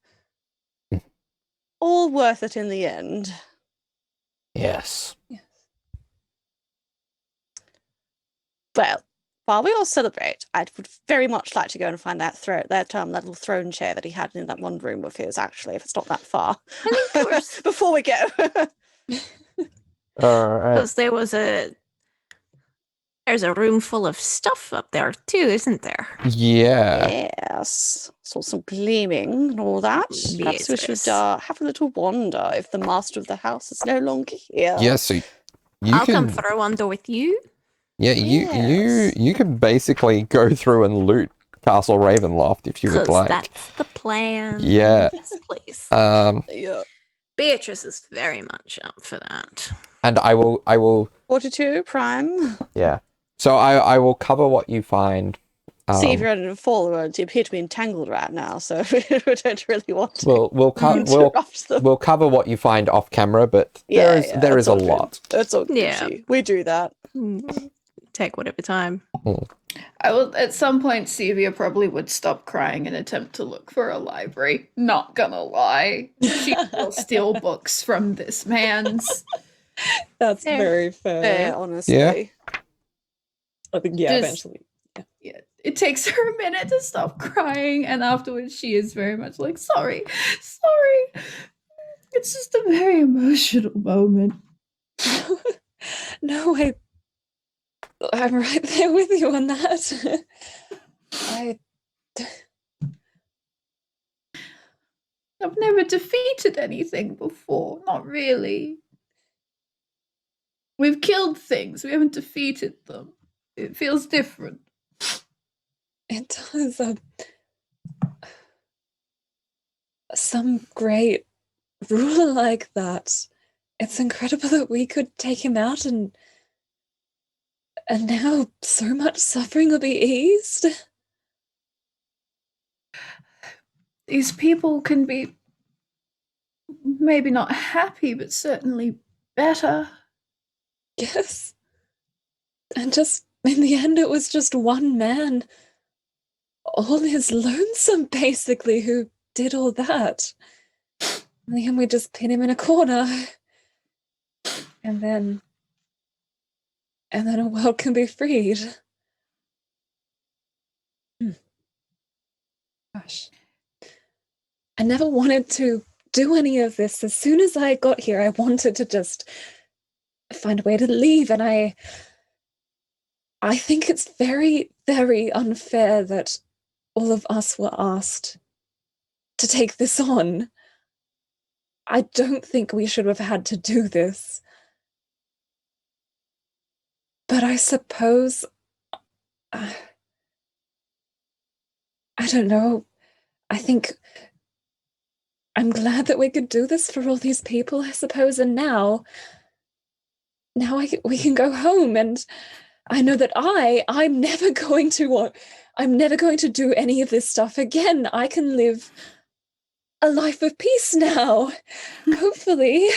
All worth it in the end. Yes. Well, while we all celebrate, I would very much like to go and find that little throne chair that he had in that one room of his, actually, if it's not that far. Before we go. All right. Because there's a room full of stuff up there too, isn't there? Yeah. Yes. Saw some gleaming and all that. Perhaps we should Yes. have a little wander if the master of the house is no longer here. Yeah, so you I'll can... come for a wander with you. Yeah, you can basically go through and loot Castle Ravenloft if you would 'Cause like. that's the plan. Yeah. Yes, please. Yeah. Beatrice is very much up for that. And I will 42 prime. yeah. So I will cover what you find. See if you're in a fall road. You appear to be entangled right now, so we don't really want to interrupt them. We'll cover what you find off camera, but there is a lot. That's all. Yeah. We do that. Take whatever time. I will. At some point, Cevia probably would stop crying and attempt to look for a library. Not gonna lie, she will steal books from this man's. That's very fair. Honestly. Yeah. I think, eventually. Yeah, it takes her a minute to stop crying, and afterwards she is very much like, sorry. It's just a very emotional moment. No, I'm right there with you on that. I've never defeated anything before. Not really. We've killed things. We haven't defeated them. It feels different. It does. Some great ruler like that. It's incredible that we could take him out and now so much suffering will be eased. These people can be maybe not happy, but certainly better. Yes. And just in the end, it was just one man, all his lonesome, basically, who did all that. In the end, we just pin him in a corner. And then a world can be freed. Gosh. I never wanted to do any of this. As soon as I got here, I wanted to just find a way to leave, and I think it's very, very unfair that all of us were asked to take this on. I don't think we should have had to do this. But I suppose... I don't know. I think I'm glad that we could do this for all these people, I suppose, and now we can go home, and I know that I'm never going to do any of this stuff again. I can live a life of peace now. Hopefully.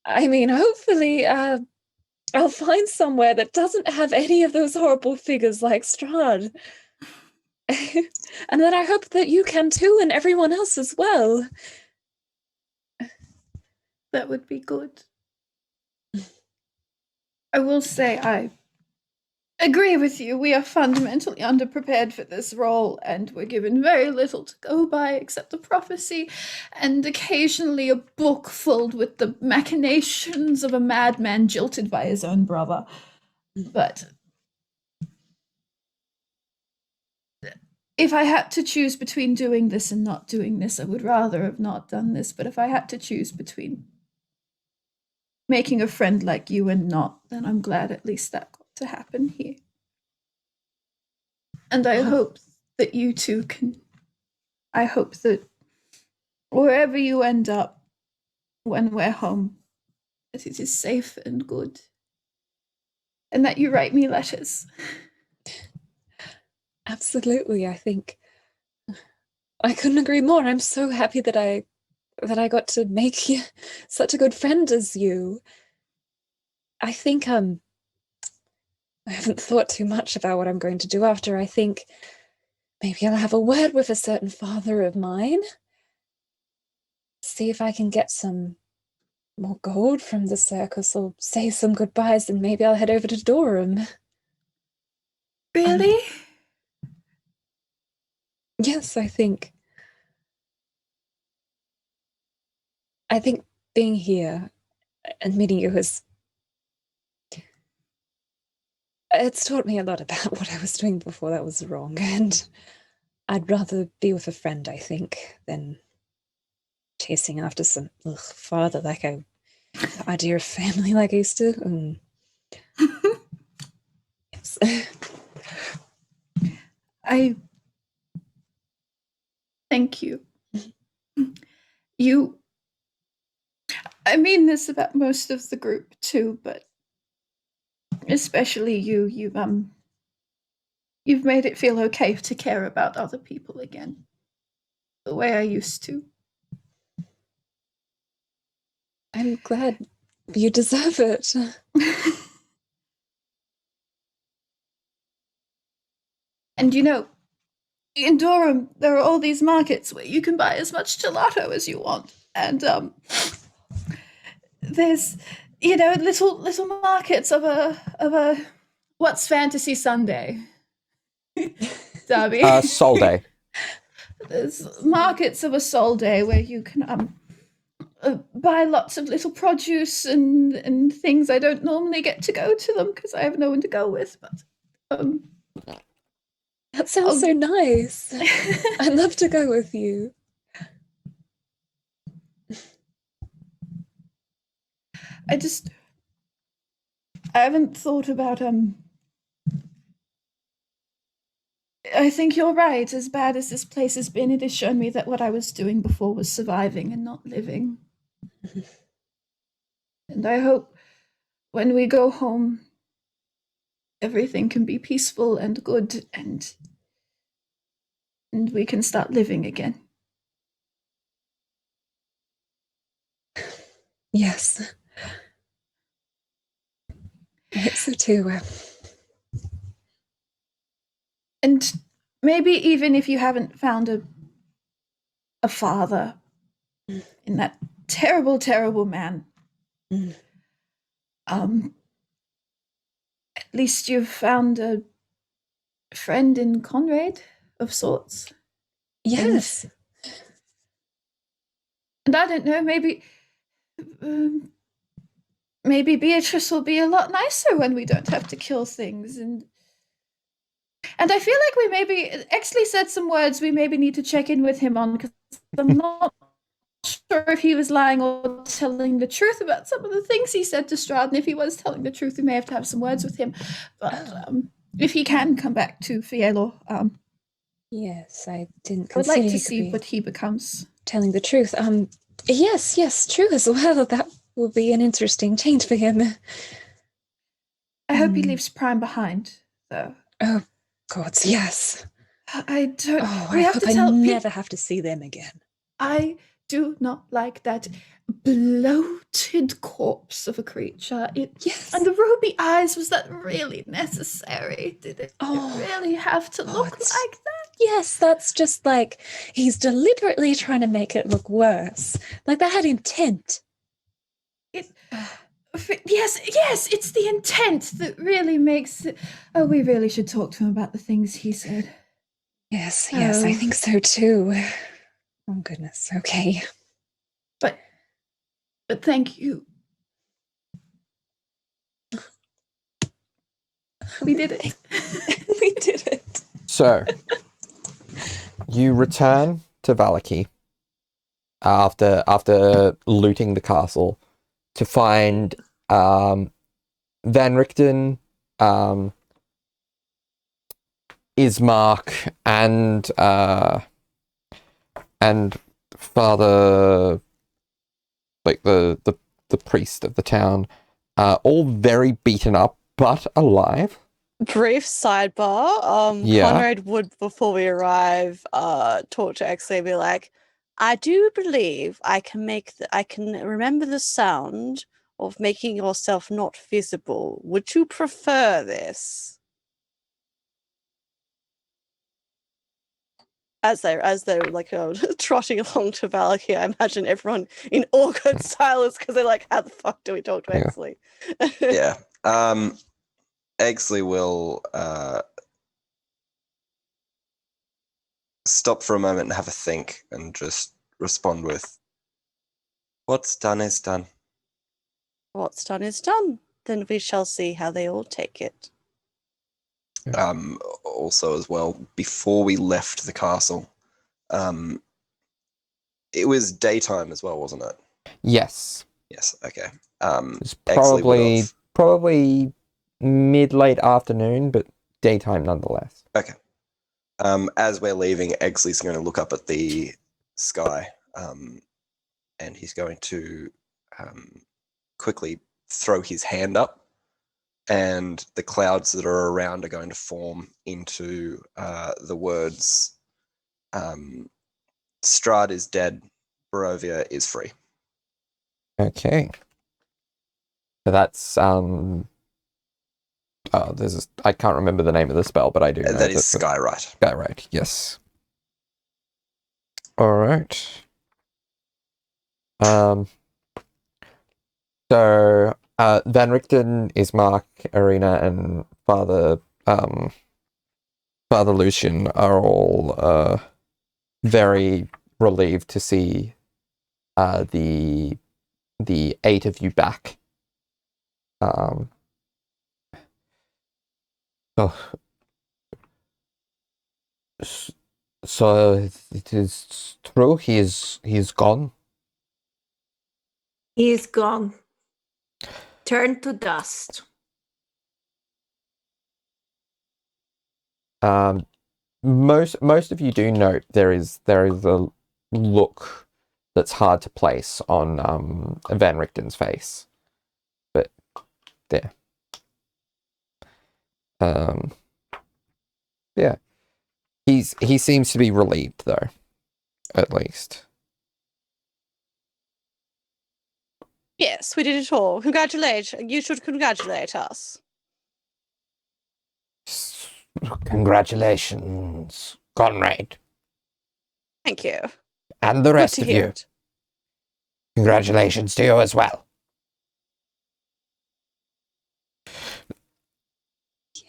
I mean, hopefully, I'll find somewhere that doesn't have any of those horrible figures like Strahd. And then I hope that you can too, and everyone else as well. That would be good. I will say I agree with you. We are fundamentally underprepared for this role, and we're given very little to go by except a prophecy and occasionally a book filled with the machinations of a madman jilted by his own brother. But if I had to choose between doing this and not doing this, I would rather have not done this. But if I had to choose between making a friend like you and not, then I'm glad at least that got to happen here. And I hope that you two can... I hope that wherever you end up when we're home, that it is safe and good. And that you write me letters. Absolutely, I think I couldn't agree more. I'm so happy that I got to make you such a good friend as you. I think I haven't thought too much about what I'm going to do after. I think maybe I'll have a word with a certain father of mine. See if I can get some more gold from the circus, or say some goodbyes, and maybe I'll head over to Durham. Really? Yes, I think being here and meeting you it's taught me a lot about what I was doing before that was wrong, and I'd rather be with a friend, I think, than chasing after some father like the idea of family like I used to. Yes. I thank you. I mean this about most of the group too, but especially you. You've made it feel okay to care about other people again, the way I used to. I'm glad. You deserve it. And in Durham, there are all these markets where you can buy as much gelato as you want, and there's little markets of a what's Fantasy Sunday, Darby. Sol Day. There's markets of a Sol Day where you can buy lots of little produce and things. I don't normally get to go to them because I have no one to go with, but that sounds so nice. I'd love to go with you. I haven't thought about I think you're right. As bad as this place has been, it has shown me that what I was doing before was surviving and not living. And I hope when we go home, everything can be peaceful and good, and we can start living again. Yes. I hope so too. And maybe even if you haven't found a father in that terrible, terrible man, at least you've found a friend in Conrade. of sorts. Yes. And I don't know, maybe Beatrice will be a lot nicer when we don't have to kill things. And I feel like we maybe Exley said some words we maybe need to check in with him on, because I'm not sure if he was lying or telling the truth about some of the things he said to Strahd. And if he was telling the truth, we may have to have some words with him. But if he can come back to Fierlor, Yes, I didn't I would consider like to he could see be what he becomes. telling the truth. Yes, true as well. That will be an interesting change for him. I hope he leaves Prime behind, though. Oh, God, yes. I don't. Oh, we I have hope to I tell never have to see them again. I do not like that bloated corpse of a creature. Yes. And the ruby eyes, was that really necessary? Did it Oh, really have to look it's- like that? Yes, that's just like he's deliberately trying to make it look worse. Like that had intent. Yes, it's the intent that really makes it. Oh, we really should talk to him about the things he said. Yes, I Oh. think so too. Oh, goodness, okay. But thank you. We did it. We did it. So, you return to Valaki after looting the castle to find Van Richten, Ismark, and Father, like the priest of the town, all very beaten up but alive. Brief sidebar. Yeah. Conrade would, before we arrive, talk to Exley and be like, I do believe I can remember the sound of making yourself not visible. Would you prefer this? As they're like trotting along to Valaki, I imagine everyone in awkward silence because they're like, how the fuck do we talk to Exley? Yeah. Exley will stop for a moment and have a think and just respond with, what's done is done. What's done is done. Then we shall see how they all take it. Also, as well, before we left the castle, it was daytime as well, wasn't it? Yes. Yes. Okay. It's Exley probably mid-late afternoon, but daytime nonetheless. Okay. As we're leaving, Exley's going to look up at the sky, and he's going to quickly throw his hand up, and the clouds that are around are going to form into the words, Strahd is dead, Barovia is free. Okay. So that's I can't remember the name of the spell, but I do know That is Skywrite. Skywrite, yes. All right. So Van Richten, Ismark, Arena, and Father Lucian are all very relieved to see the 8 of you back. So it is true. He is gone. He is gone. Turned to dust. Most of you do note there is a look that's hard to place on Van Richten's face, but there. Yeah, he seems to be relieved though, at least. Yes, we did it all. You should congratulate us. Congratulations, Conrade. Thank you. And the rest of you. It. Congratulations to you as well.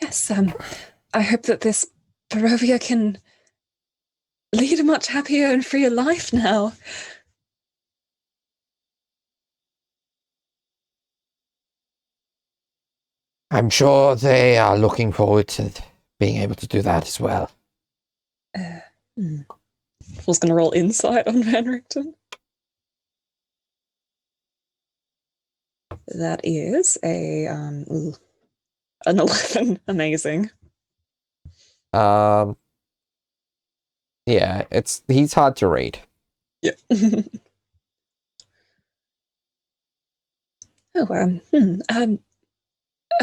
Yes, I hope that this Barovia can lead a much happier and freer life now. I'm sure they are looking forward to being able to do that as well. Was going to roll insight on Van Richten. That is an 11. Amazing. Yeah, he's hard to read. Yeah.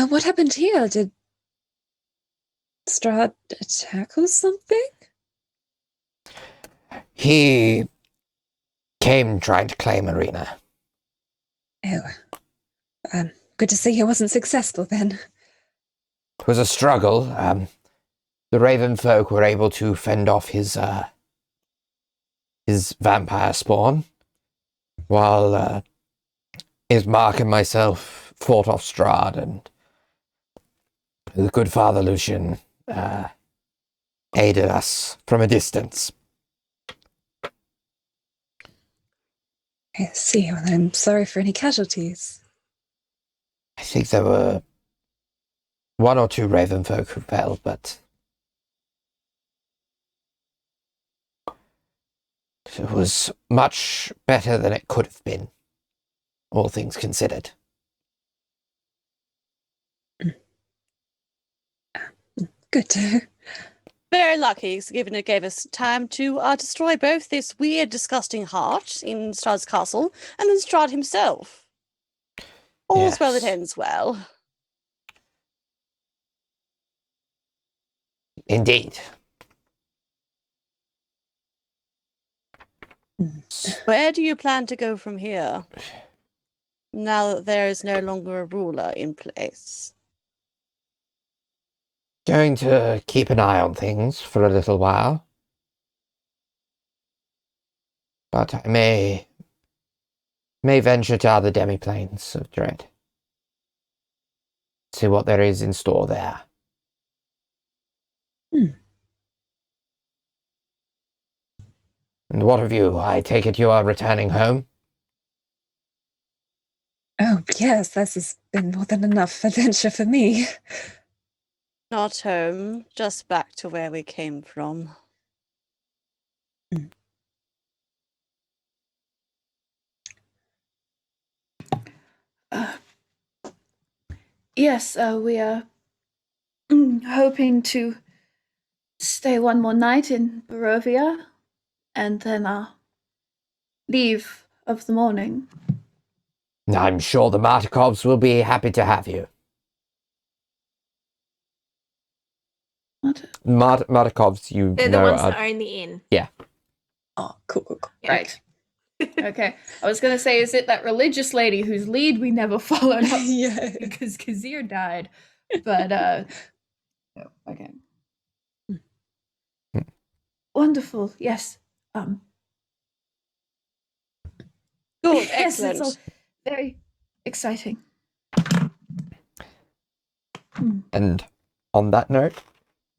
What happened here? Did Strahd tackle something? He came trying to claim Arena. Oh. Good to see he wasn't successful then. It was a struggle. The Raven folk were able to fend off his vampire spawn, while Ismark and myself fought off Strahd, and the good Father Lucian aided us from a distance. I see. Well, I'm sorry for any casualties. I think there were 1 or 2 Raven folk who fell, but it was much better than it could have been, all things considered. Good. Very lucky, given it gave us time to destroy both this weird, disgusting heart in Strahd's castle and then Strahd himself. All's well that ends well. Indeed. Where do you plan to go from here? Now that there is no longer a ruler in place. Going to keep an eye on things for a little while. But I may venture to other demiplanes of dread. See what there is in store there. And what of you? I take it you are returning home? Oh, yes, this has been more than enough adventure for me. Not home, just back to where we came from. Yes, we are hoping to stay one more night in Barovia and then leave of the morning. I'm sure the Martikovs will be happy to have you. What? Martikovs, you They're know, the ones that own the inn. Yeah. Oh, cool. Right. Okay. I was going to say, is it that religious lady whose lead we never followed up Yeah. because Kazir died? But, no, okay. Wonderful, yes. Good, Yes, excellent. it's all very exciting. And on that note,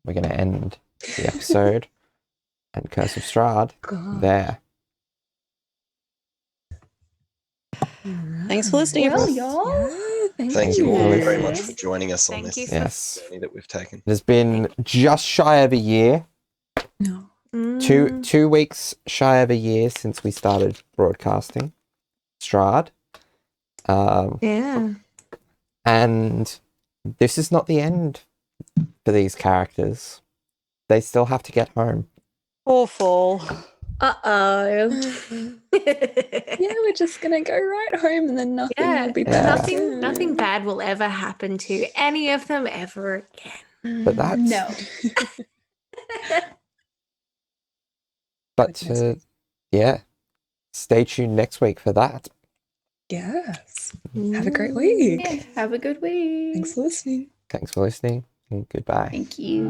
we're going to end the episode and Curse of Strahd there. Thanks for listening, Well, everyone. y'all. Thank you all very much Yes. for joining us on Thank this you for- Yes. journey that we've taken. It has been just shy of a year. No. Two weeks shy of a year since we started broadcasting Strahd. Yeah. And this is not the end for these characters. They still have to get home. Awful. Uh-oh. Yeah, we're just gonna go right home and then nothing Yeah, will be Yeah. bad. nothing bad will ever happen to any of them ever again. But that's... No. But, yeah. Stay tuned next week for that. Yes. Have a great week. Yeah, have a good week. Thanks for listening. Thanks for listening, and goodbye. Thank you.